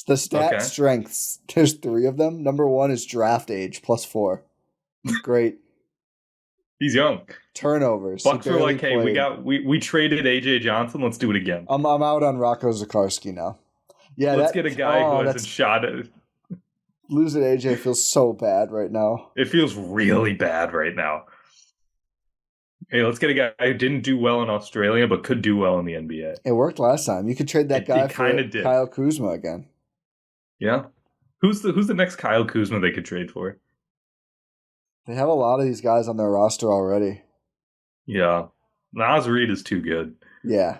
The stat strengths. There's 3 of them. Number 1 is draft age +4. Great. He's young. Turnovers. Bucks were like, hey, we traded AJ Johnson. Let's do it again. I'm out on Rocco Zakarski now. Yeah, let's get a guy who hasn't shot it. Losing AJ feels so bad right now. It feels really bad right now. Hey, let's get a guy who didn't do well in Australia but could do well in the NBA. It worked last time. You could trade that guy for Kyle Kuzma again. Yeah. Who's the next Kyle Kuzma they could trade for? They have a lot of these guys on their roster already. Yeah. Naz Reid is too good. Yeah.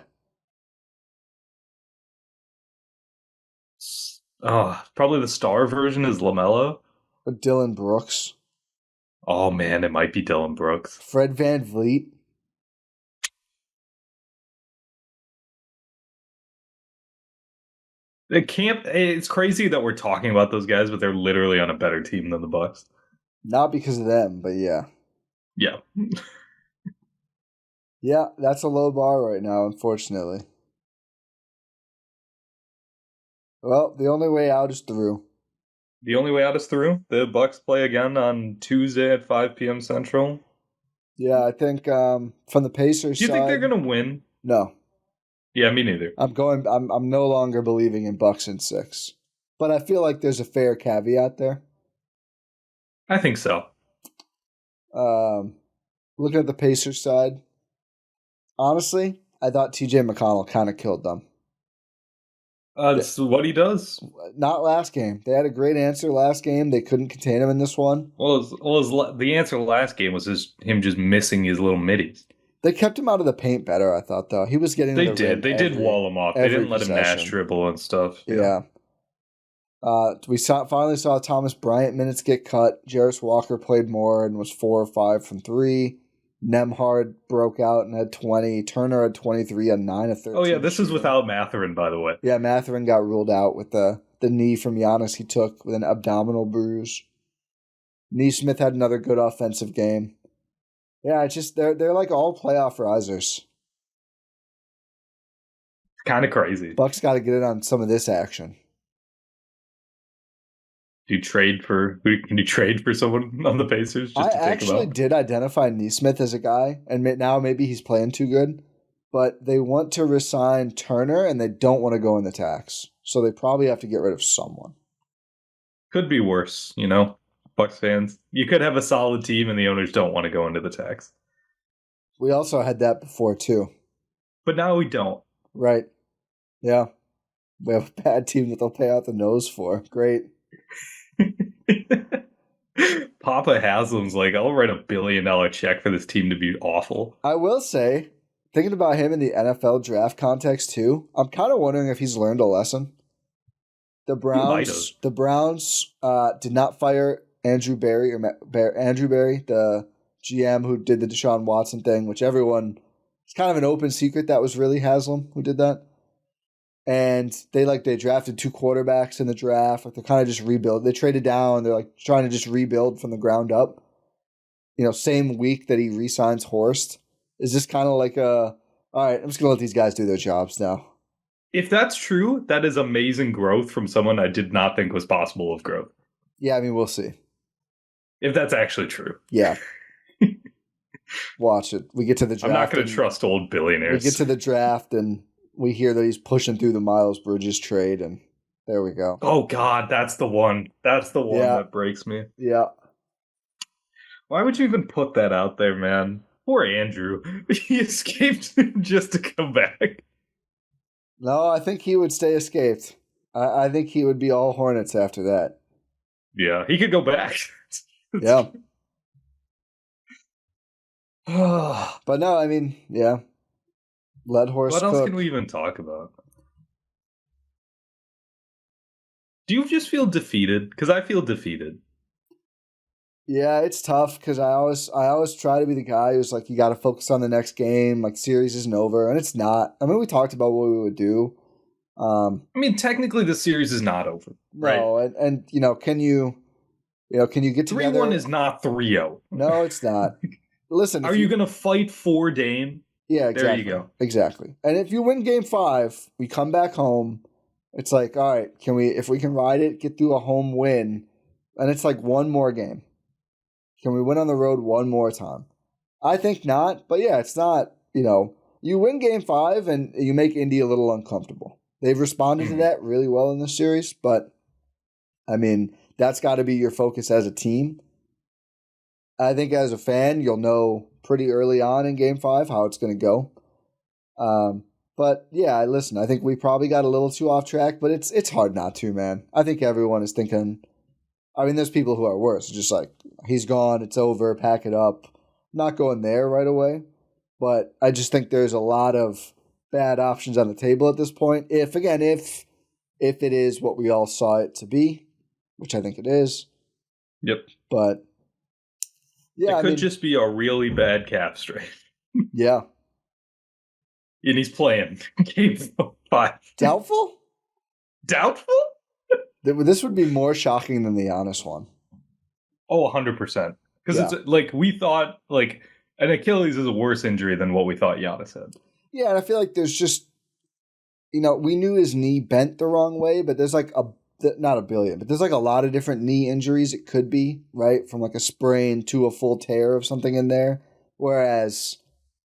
Probably the star version is LaMelo. Or Dylan Brooks. Oh, man, it might be Dylan Brooks. Fred VanVleet. It's crazy that we're talking about those guys, but they're literally on a better team than the Bucks. Not because of them, but yeah. Yeah. Yeah, that's a low bar right now, unfortunately. Well, the only way out is through. The only way out is through. The Bucks play again on Tuesday at 5 p.m. Central. Yeah, I think from the Pacers side... Do you think they're going to win? No. Yeah, me neither. I'm no longer believing in Bucks in 6. But I feel like there's a fair caveat there. I think so. Looking at the Pacers side, honestly, I thought TJ McConnell kind of killed them. It's what he does. Not last game. They had a great answer last game. They couldn't contain him in this one. The answer last game was him just missing his little middies. They kept him out of the paint better, I thought, though. He was getting to the rim. They did wall him off. They didn't let him mash dribble and stuff. Yeah. We finally saw Thomas Bryant minutes get cut. Jarris Walker played more and was 4 or 5 from 3. Nemhard broke out and had 20. Turner had 23 on 9 of 13. Oh, yeah, this is without Mathurin, by the way. Yeah, Mathurin got ruled out with the knee from Giannis he took with an abdominal bruise. Neesmith had another good offensive game. Yeah, it's just they're like all playoff risers. Kind of crazy. Bucks got to get in on some of this action. Can you trade for someone on the Pacers? I actually did identify Neesmith as a guy, and now maybe he's playing too good, but they want to resign Turner, and they don't want to go in the tax, so they probably have to get rid of someone. Could be worse, Bucks fans. You could have a solid team, and the owners don't want to go into the tax. We also had that before, too. But now we don't. Right. Yeah. We have a bad team that they'll pay out the nose for. Great. Papa Haslam's like, I'll write $1 billion check for this team to be awful. I will say, thinking about him in the NFL draft context too, I'm kind of wondering if he's learned a lesson. The Browns did not fire Andrew Berry, the GM who did the Deshaun Watson thing, which it's kind of an open secret that was really Haslam who did that. And they drafted 2 quarterbacks in the draft. Like, they're kind of just rebuild. They traded down. They're like trying to just rebuild from the ground up. Same week that he re-signs Horst. Is this kind of like all right, I'm just going to let these guys do their jobs now. If that's true, that is amazing growth from someone I did not think was possible of growth. Yeah, I mean, we'll see. If that's actually true. Yeah. Watch it. We get to the draft. I'm not going to trust old billionaires. We get to the draft and we hear that he's pushing through the Miles Bridges trade, and there we go. Oh, God, that's the one. That's the one that breaks me. Yeah. Why would you even put that out there, man? Poor Andrew. He escaped just to come back. No, I think he would stay escaped. I think he would be all Hornets after that. Yeah, he could go back. Yeah. But no, I mean, yeah. Let Horst What else cook. can we even talk about? Do you just feel defeated? Because I feel defeated. Yeah, it's tough because I always try to be the guy who's like, you got to focus on the next game. Like, series isn't over, and it's not. I mean, we talked about what we would do. I mean, technically, the series is not over. No, right? and can you get together? 3-1 is not 3-0. No, it's not. Listen, are you going to fight for Dame? Yeah, exactly. There you go. Exactly. And if you win Game 5, we come back home. It's like, all right, if we can ride it, get through a home win, and it's like one more game. Can we win on the road one more time? I think not, but yeah, it's not, you win Game 5 and you make Indy a little uncomfortable. They've responded to that really well in this series, but I mean, that's got to be your focus as a team. I think as a fan, you'll know pretty early on in Game 5 how it's going to go. But yeah, listen, I think we probably got a little too off track, but it's hard not to, man. I think everyone is thinking, I mean, there's people who are worse. Just like, he's gone, it's over, pack it up. Not going there right away. But I just think there's a lot of bad options on the table at this point. If it is what we all saw it to be, which I think it is. Yep. But yeah, it could just be a really bad cap strain. Yeah. And he's playing Game 5. Doubtful? Doubtful? This would be more shocking than the Giannis one. Oh, 100%. Because it's like, we thought, like, an Achilles is a worse injury than what we thought Giannis had. Yeah, and I feel like there's just, we knew his knee bent the wrong way, but there's like not a billion, but there's like a lot of different knee injuries it could be, right? From like a sprain to a full tear of something in there. Whereas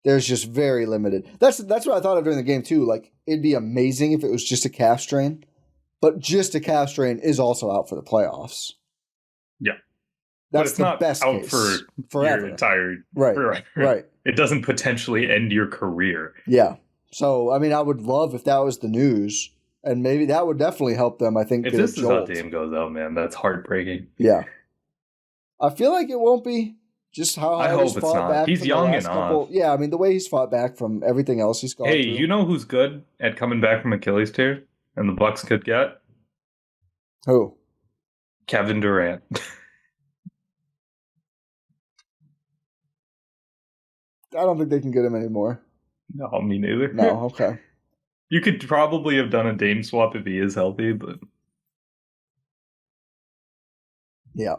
there's just very limited. That's what I thought of during the game too. Like, it'd be amazing if it was just a calf strain, but just a calf strain is also out for the playoffs. Yeah. That's the best out case. for forever. Your entire Right. It doesn't potentially end your career. Yeah. So, I mean, I would love if that was the news And maybe that would definitely help them, I think, If get a this is how jolt. Dame goes out, man, that's heartbreaking. Yeah. I feel like it won't be. Just how I hard he's hope it's fought not. back He's from young the last couple. enough. Yeah, I mean, the way he's fought back from everything else he's gone Hey, through. you know who's good at coming back from Achilles tear and the Bucks could get? Who? Kevin Durant. I don't think they can get him anymore. No, me neither. No, okay. You could probably have done a Dame swap if he is healthy, but Yeah.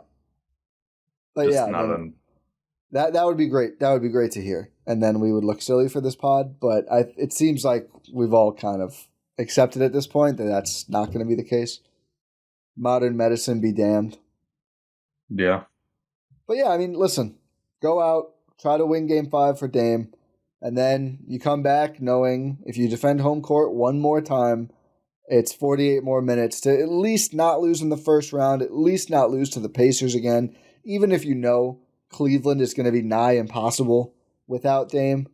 But just yeah, I not mean, that would be great. That would be great to hear. And then we would look silly for this pod. But it seems like we've all kind of accepted at this point that that's not going to be the case. Modern medicine be damned. yeah. But yeah, I mean, listen, go out, try to win Game 5 for Dame, and then you come back knowing if you defend home court one more time, it's 48 more minutes to at least not lose in the first round, at least not lose to the Pacers again, even if you know Cleveland is going to be nigh impossible without Dame.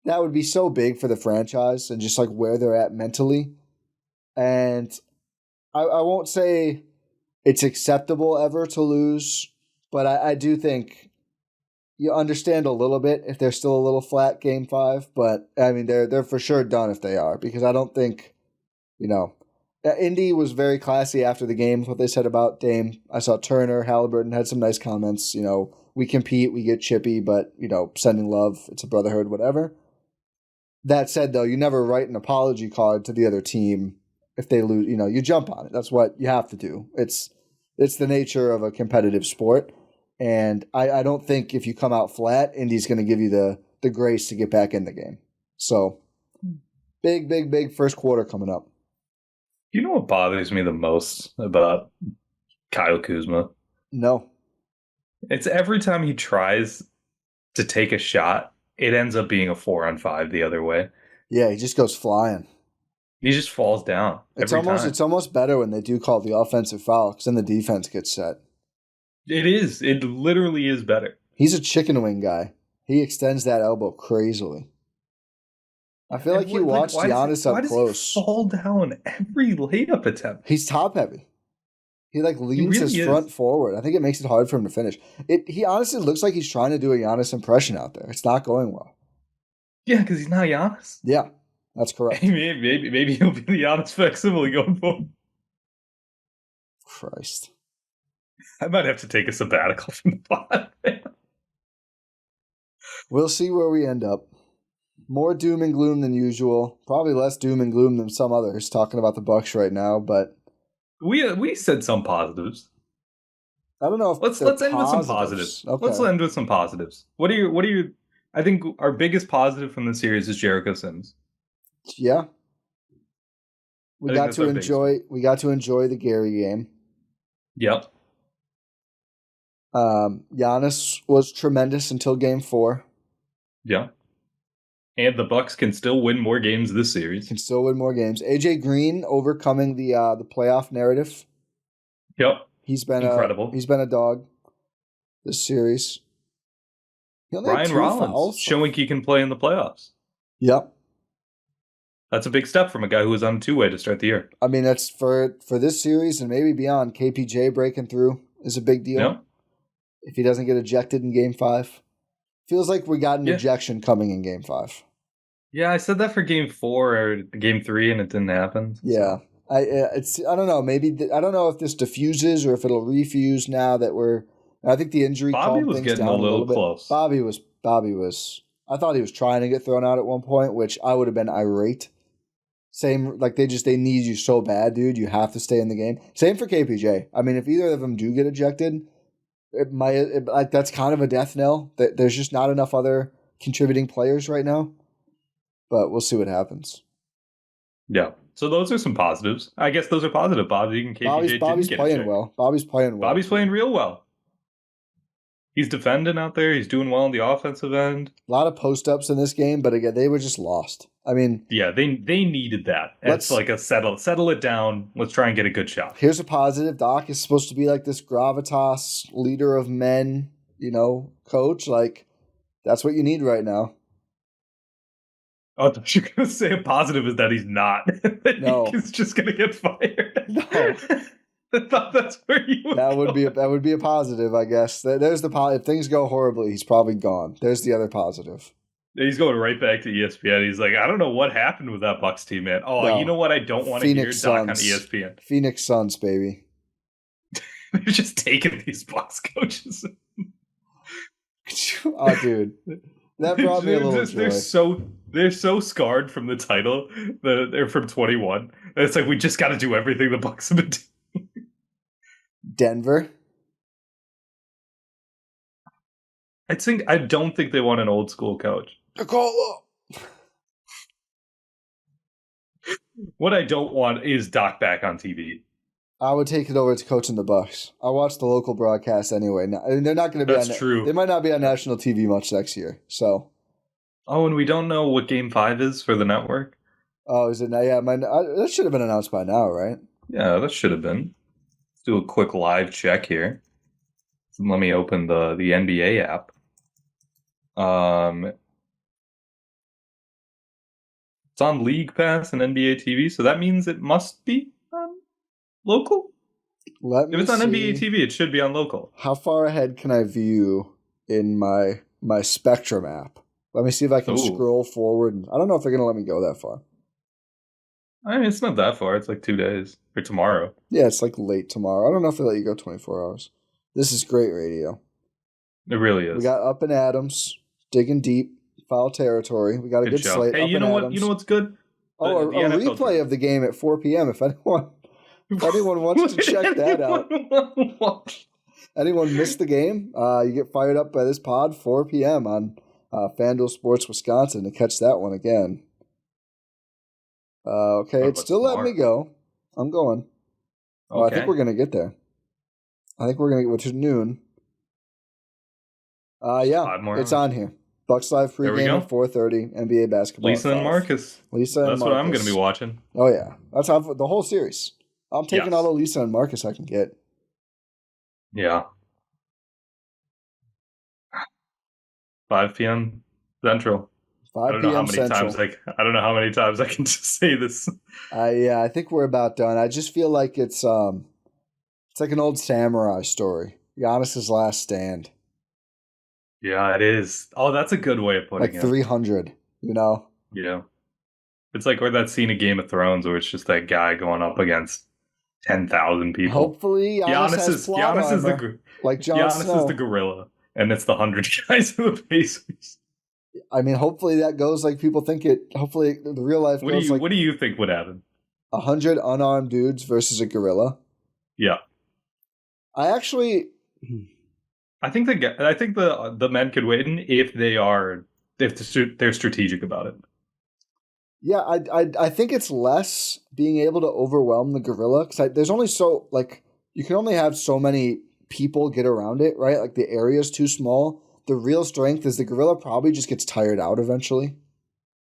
That would be so big for the franchise and just like where they're at mentally. And I won't say it's acceptable ever to lose, but I do think you understand a little bit if they're still a little flat Game 5. But I mean, they're for sure done if they are, because I don't think, Indy was very classy after the game, what they said about Dame. I saw Turner, Halliburton had some nice comments. We compete, we get chippy, but, sending love, it's a brotherhood, whatever. That said, though, you never write an apology card to the other team if they lose. You jump on it. That's what you have to do. It's the nature of a competitive sport. And I don't think if you come out flat, Indy's going to give you the grace to get back in the game. So, big first quarter coming up. You know what bothers me the most about Kyle Kuzma? No. It's every time he tries to take a shot, it ends up being a 4-on-5 the other way. Yeah, he just goes flying. He just falls down every time. It's almost better when they do call the offensive foul, because then the defense gets set. It is. It literally is better. He's a chicken wing guy. He extends that elbow crazily. I feel like you watched Giannis up close. Does he fall down every layup attempt? He's top heavy. He leans his front forward. I think it makes it hard for him to finish. He honestly looks like he's trying to do a Giannis impression out there. It's not going well. Yeah, because he's not Giannis. Yeah, that's correct. Maybe he'll be the Giannis facsimile going forward. Christ. I might have to take a sabbatical from the pod. We'll see where we end up. More doom and gloom than usual. Probably less doom and gloom than some others talking about the Bucks right now, but we said some positives. I don't know if let's end with some positives. Okay. Let's end with some positives. What are your I think our biggest positive from the series is Jericho Sims. Yeah. We got to enjoy the Gary game. Yep. Giannis was tremendous until Game 4. Yeah. And the Bucks can still win more games this series. AJ Green overcoming the playoff narrative. Yep. He's been incredible. He's been a dog this series. Ryan Rollins showing he can play in the playoffs. Yep. That's a big step from a guy who was on two-way to start the year. I mean, that's for this series and maybe beyond. KPJ breaking through is a big deal. Yep. If he doesn't get ejected in Game 5. Feels like we got an ejection coming in Game 5. Yeah, I said that for Game 4 or Game 3, and it didn't happen. Yeah, I don't know. Maybe I don't know if this diffuses or if it'll refuse now that we're. I think the injury. Bobby was getting a little close. Bobby was. I thought he was trying to get thrown out at one point, which I would have been irate. Same, like they need you so bad, dude. You have to stay in the game. Same for KPJ. I mean, if either of them do get ejected. That's kind of a death knell. There's just not enough other contributing players right now. But we'll see what happens. Yeah. So those are some positives. I guess those are positive. Bobby and KPJ Bobby's playing well. Bobby's playing real well. He's defending out there. He's doing well on the offensive end. A lot of post-ups in this game, but again, they were just lost. I mean... Yeah, they needed that. It's like a settle it down. Let's try and get a good shot. Here's a positive. Doc is supposed to be like this gravitas, leader of men, coach. Like, that's what you need right now. Oh, I thought you were going to say a positive is that he's not. That No. he's just going to get fired. No. I thought that's where you would That would go. be a positive, I guess. There's the if things go horribly, he's probably gone. There's the other positive. He's going right back to ESPN. He's like, I don't know what happened with that Bucks team, man. Oh, No. you know what? I don't want to hear Phoenix Doc on Suns. ESPN. Phoenix Suns, baby. They're just taking these Bucks coaches. Oh, dude. That brought me a little joy. They're so scarred from the title that they're from 21. It's like we just got to do everything the Bucks have been doing. Denver. I don't think they want an old school coach. Nicola. What I don't want is Doc back on TV. I would take it over to coaching the Bucks. I watch the local broadcast anyway. They're not going to be. That's true. They might not be on national TV much next year. So. Oh, and we don't know what Game 5 is for the network. Oh, is it now? Yeah, that should have been announced by now, right? Yeah, that should have been. Let's do a quick live check here. Let me open the NBA app. It's on League Pass and NBA TV, so that means it must be on local. If it's on NBA TV, it should be on local. How far ahead can I view in my Spectrum app? Let me see if I can scroll forward. I don't know if they're going to let me go that far. I mean, it's not that far. It's like 2 days. Or tomorrow. Yeah, it's like late tomorrow. I don't know if they let you go 24 hours. This is great radio. It really is. We got Up and Adams, digging deep, foul territory. We got a good slate. Hey, you know what? You know what's good? Oh, a replay of the game at 4 p.m. If anyone wants to check that out. Anyone missed the game? You get fired up by this pod 4 p.m. on FanDuel Sports Wisconsin to catch that one again. Okay, it's still letting me go. I'm going. Oh, okay. I think we're going to get there. I think we're going to get to noon. Yeah, it's on here. Bucks Live pregame at 4:30. NBA basketball. Lisa and Marcus. That's what I'm going to be watching. Oh yeah, that's how the whole series. I'm taking all the Lisa and Marcus I can get. Yeah. 5 p.m. Central. 5 p.m. Central. I don't know how many times I can just say this. Yeah, I think we're about done. I just feel like it's like an old samurai story. Giannis's last stand. Yeah, it is. Oh, that's a good way of putting it. Like 300, you know? Yeah. It's like that scene of Game of Thrones where it's just that guy going up against 10,000 people. Hopefully Giannis is like Jon Snow. Is the gorilla, and it's the 100 guys in the Pacers. I mean, hopefully that goes like people think it. Hopefully the real life goes like... What do you think would happen? 100 unarmed dudes versus a gorilla? Yeah. I think the men could win if they're strategic about it. Yeah, I think it's less being able to overwhelm the gorilla because there's only you can only have so many people get around it, right? Like the area's too small. The real strength is the gorilla probably just gets tired out eventually.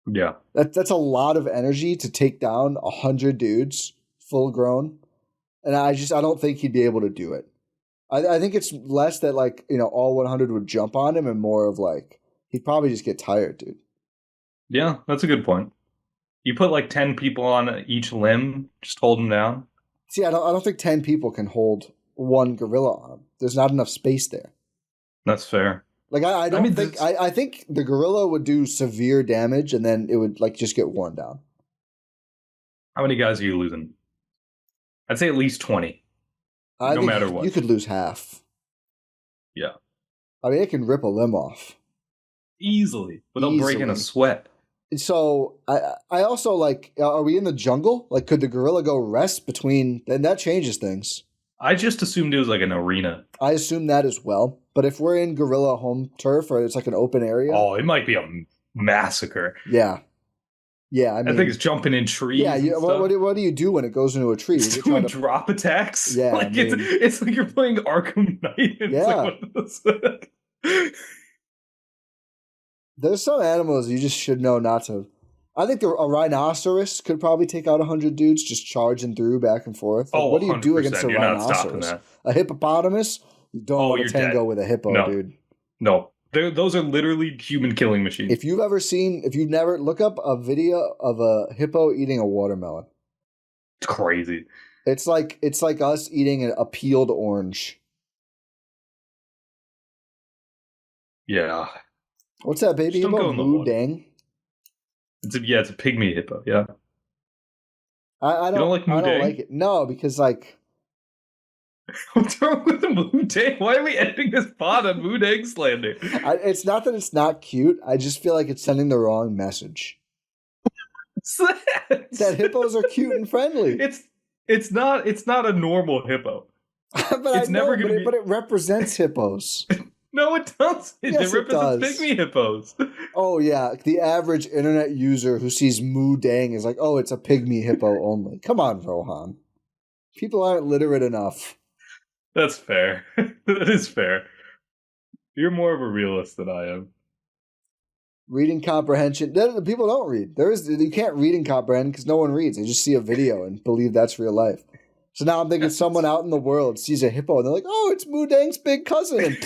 Yeah, that's a lot of energy to take down 100 dudes full grown, and I don't think he'd be able to do it. I think it's less that all 100 would jump on him and more of he'd probably just get tired, dude. Yeah, that's a good point. You put 10 people on each limb, just hold them down. See, I don't think 10 people can hold one gorilla arm. There's not enough space there. That's fair. I think the gorilla would do severe damage and then it would just get worn down. How many guys are you losing? I'd say at least 20. No matter what. You could lose half. Yeah. I mean, it can rip a limb off. Easily. Without breaking a sweat. So, I also, are we in the jungle? Could the gorilla go rest between... Then that changes things. I just assumed it was an arena. I assume that as well. But if we're in gorilla home turf or it's an open area... Oh, it might be a massacre. Yeah. Yeah, I mean... I think it's jumping in trees. Yeah, what do you do when it goes into a tree? It's doing drop attacks? Yeah, it's like you're playing Arkham Knight. Yeah. There's some animals you just should know not to... I think a rhinoceros could probably take out 100 dudes just charging through back and forth. What do you do against a rhinoceros? A hippopotamus? You don't want to tango with a hippo, dude. No. Those are literally human killing machines. If you've never look up a video of a hippo eating a watermelon. It's crazy. It's like us eating a peeled orange. Yeah. What's that baby hippo? Moo dang. It's a pygmy hippo. Yeah. I don't like Moo dang? I don't like it. No, because like. What's wrong with the Moo dang? Why are we ending this pod on Moo dang slander? It's not that it's not cute. I just feel like it's sending the wrong message. That hippos are cute and friendly. It's not a normal hippo. But it represents hippos. No, it doesn't. Yes, it represents pygmy hippos. Oh yeah, the average internet user who sees Moo dang is like, oh, it's a pygmy hippo only. Come on, Rohan. People aren't literate enough. That's fair. That is fair. You're more of a realist than I am. Reading comprehension. People don't read. You can't read and comprehend because no one reads. They just see a video and believe that's real life. So now I'm thinking someone out in the world sees a hippo and they're like, oh, it's Moo dang's big cousin. And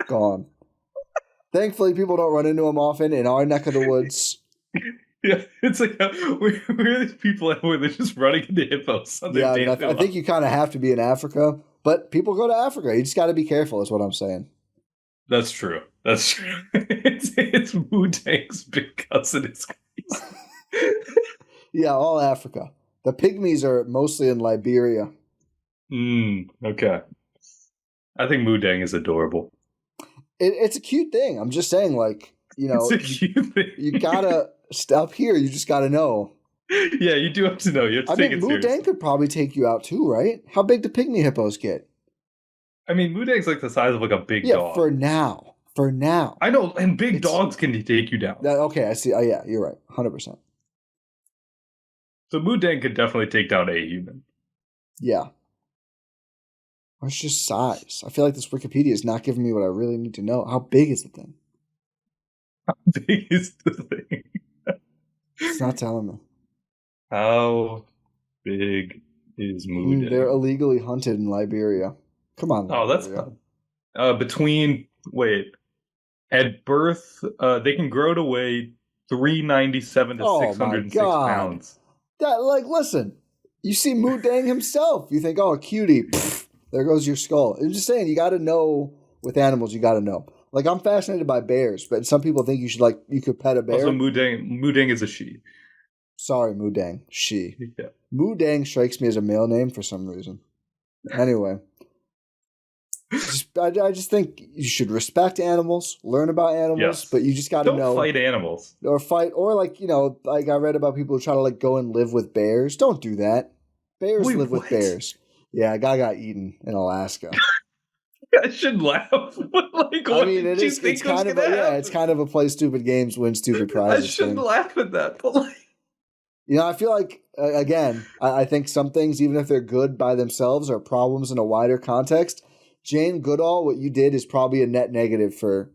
gone. Thankfully, people don't run into them often in our neck of the woods. Yeah, it's like where are these people at where they're just running into hippos? Yeah, I think you kind of have to be in Africa, but people go to Africa. You just got to be careful, is what I'm saying. That's true. It's Moo dang's big cousin. It's crazy. Yeah, all Africa. The pygmies are mostly in Liberia. Okay. I think Moo dang is adorable. It's a cute thing. I'm just saying, like, it's a cute thing. You gotta stop here. You just gotta know. Yeah, you do have to know. You have to take it seriously. Moo dang could probably take you out too, right? How big do pygmy hippos get? I mean, Moo dang's like the size of like a big dog. For now. I know, and big dogs can take you down. Okay, I see. Yeah, you're right. 100%. So Moo dang could definitely take down a human. Yeah. Or it's just size. I feel like this Wikipedia is not giving me what I really need to know. How big is the thing? How big is the thing? It's not telling me. How big is Moo dang? They're illegally hunted in Liberia. Come on. Oh, that's fun. At birth, they can grow to weigh 397 to 606 pounds. Listen, you see Moo dang himself. You think, oh, a cutie. Pfft, there goes your skull. I'm just saying, you got to know with animals. You got to know. Like, I'm fascinated by bears, but some people think you could pet a bear. Also, Moo dang is a she. Sorry, Moo dang, she. Yeah. Moo dang strikes me as a male name for some reason. Anyway. I just think you should respect animals, learn about animals, but you just got to know. Don't fight animals. Or I read about people who try to go and live with bears. Don't do that. Bears live with bears. Yeah, a guy got eaten in Alaska. I should laugh. It's kind of a play stupid games, win stupid prizes. I shouldn't laugh at that, but I feel like, again, I think some things, even if they're good by themselves, are problems in a wider context. Jane Goodall, what you did is probably a net negative for.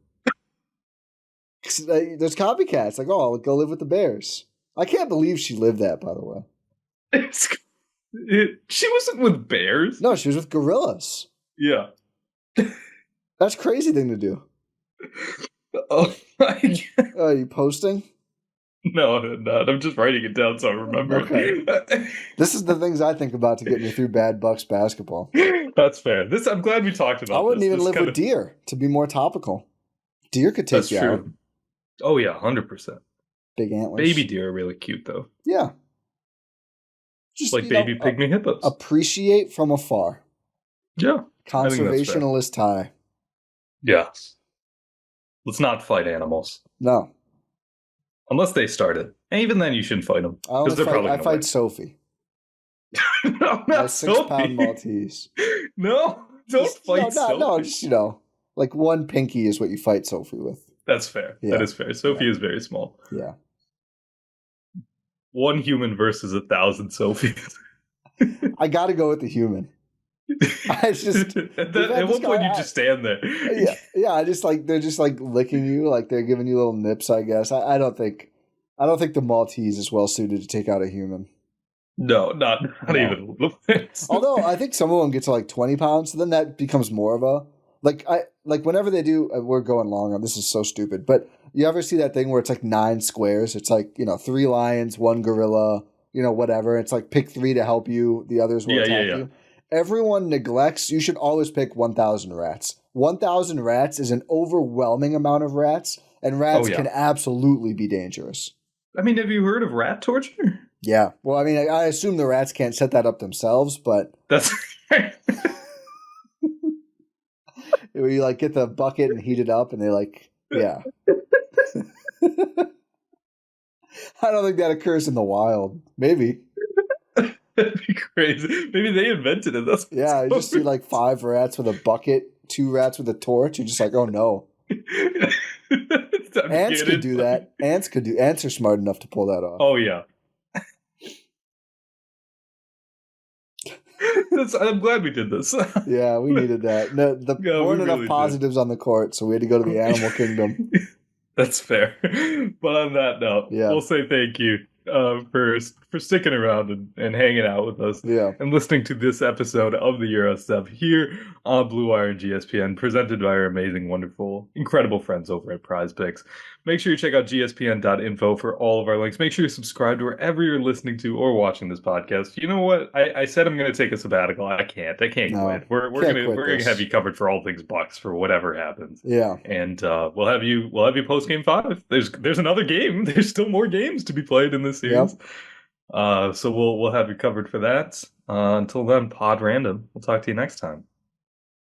There's copycats. Like, oh, I'll go live with the bears. I can't believe she lived that, by the way. She wasn't with bears. No, she was with gorillas. Yeah. That's a crazy thing to do. Oh my God. Are you posting? No, I'm not. I'm just writing it down so I remember. Okay. This is the things I think about to get me through bad Bucks basketball. That's fair. I'm glad we talked about this. I wouldn't even live with deer, to be more topical. Deer could take you out. Oh, yeah, 100%. Big antlers. Baby deer are really cute, though. Yeah. Just like baby pygmy hippos. Appreciate from afar. Yeah. Conservationalist tie. Yes. Let's not fight animals. No. Unless they started. And even then, you shouldn't fight them. I fight Sophie. No, not Sophie. 6-pound Maltese. No, don't fight Sophie. No, just, like one pinky is what you fight Sophie with. That's fair. Yeah. That is fair. Sophie is very small. Yeah. One human versus 1,000 Sophies. I got to go with the human. I just at one point you just stand there. Yeah. I just they're just licking you, like they're giving you little nips. I guess I don't think the Maltese is well suited to take out a human. No, not even. Although I think some of them get to 20 pounds, so then that becomes more of Like whenever they do, we're going long on this is so stupid, but you ever see that thing where it's like 9 squares? It's like, 3 lions, 1 gorilla, whatever. It's like pick 3 to help you, the others will attack you. Everyone neglects, you should always pick 1,000 rats. 1,000 rats is an overwhelming amount of rats, and rats can absolutely be dangerous. I mean, have you heard of rat torture? Yeah. Well, I mean, I assume the rats can't set that up themselves, but... That's... Where you, like, get the bucket and heat it up, and they, like... Yeah. I don't think that occurs in the wild. Maybe. That'd be crazy. Maybe they invented it. That's you just see like 5 rats with a bucket, 2 rats with a torch. You're just like, oh no. Ants could do that. Ants are smart enough to pull that off. Oh yeah. I'm glad we did this. Yeah, we needed that. No, weren't enough positives on the court, so we had to go to the animal kingdom. That's fair. But on that note, we'll say thank you for sticking around and hanging out with us and listening to this episode of the Euro Step here on Blue Wire and GSPN, presented by our amazing, wonderful, incredible friends over at Prize Picks. Make sure you check out gspn.info for all of our links. Make sure you subscribe to wherever you're listening to or watching this podcast. You know what? I said I'm going to take a sabbatical. I can't quit. We're going to have you covered for all things Bucks for whatever happens. Yeah. And we'll have you post game 5. There's another game. There's still more games to be played in this series. Yep. So we'll have you covered for that. Until then, pod random. We'll talk to you next time.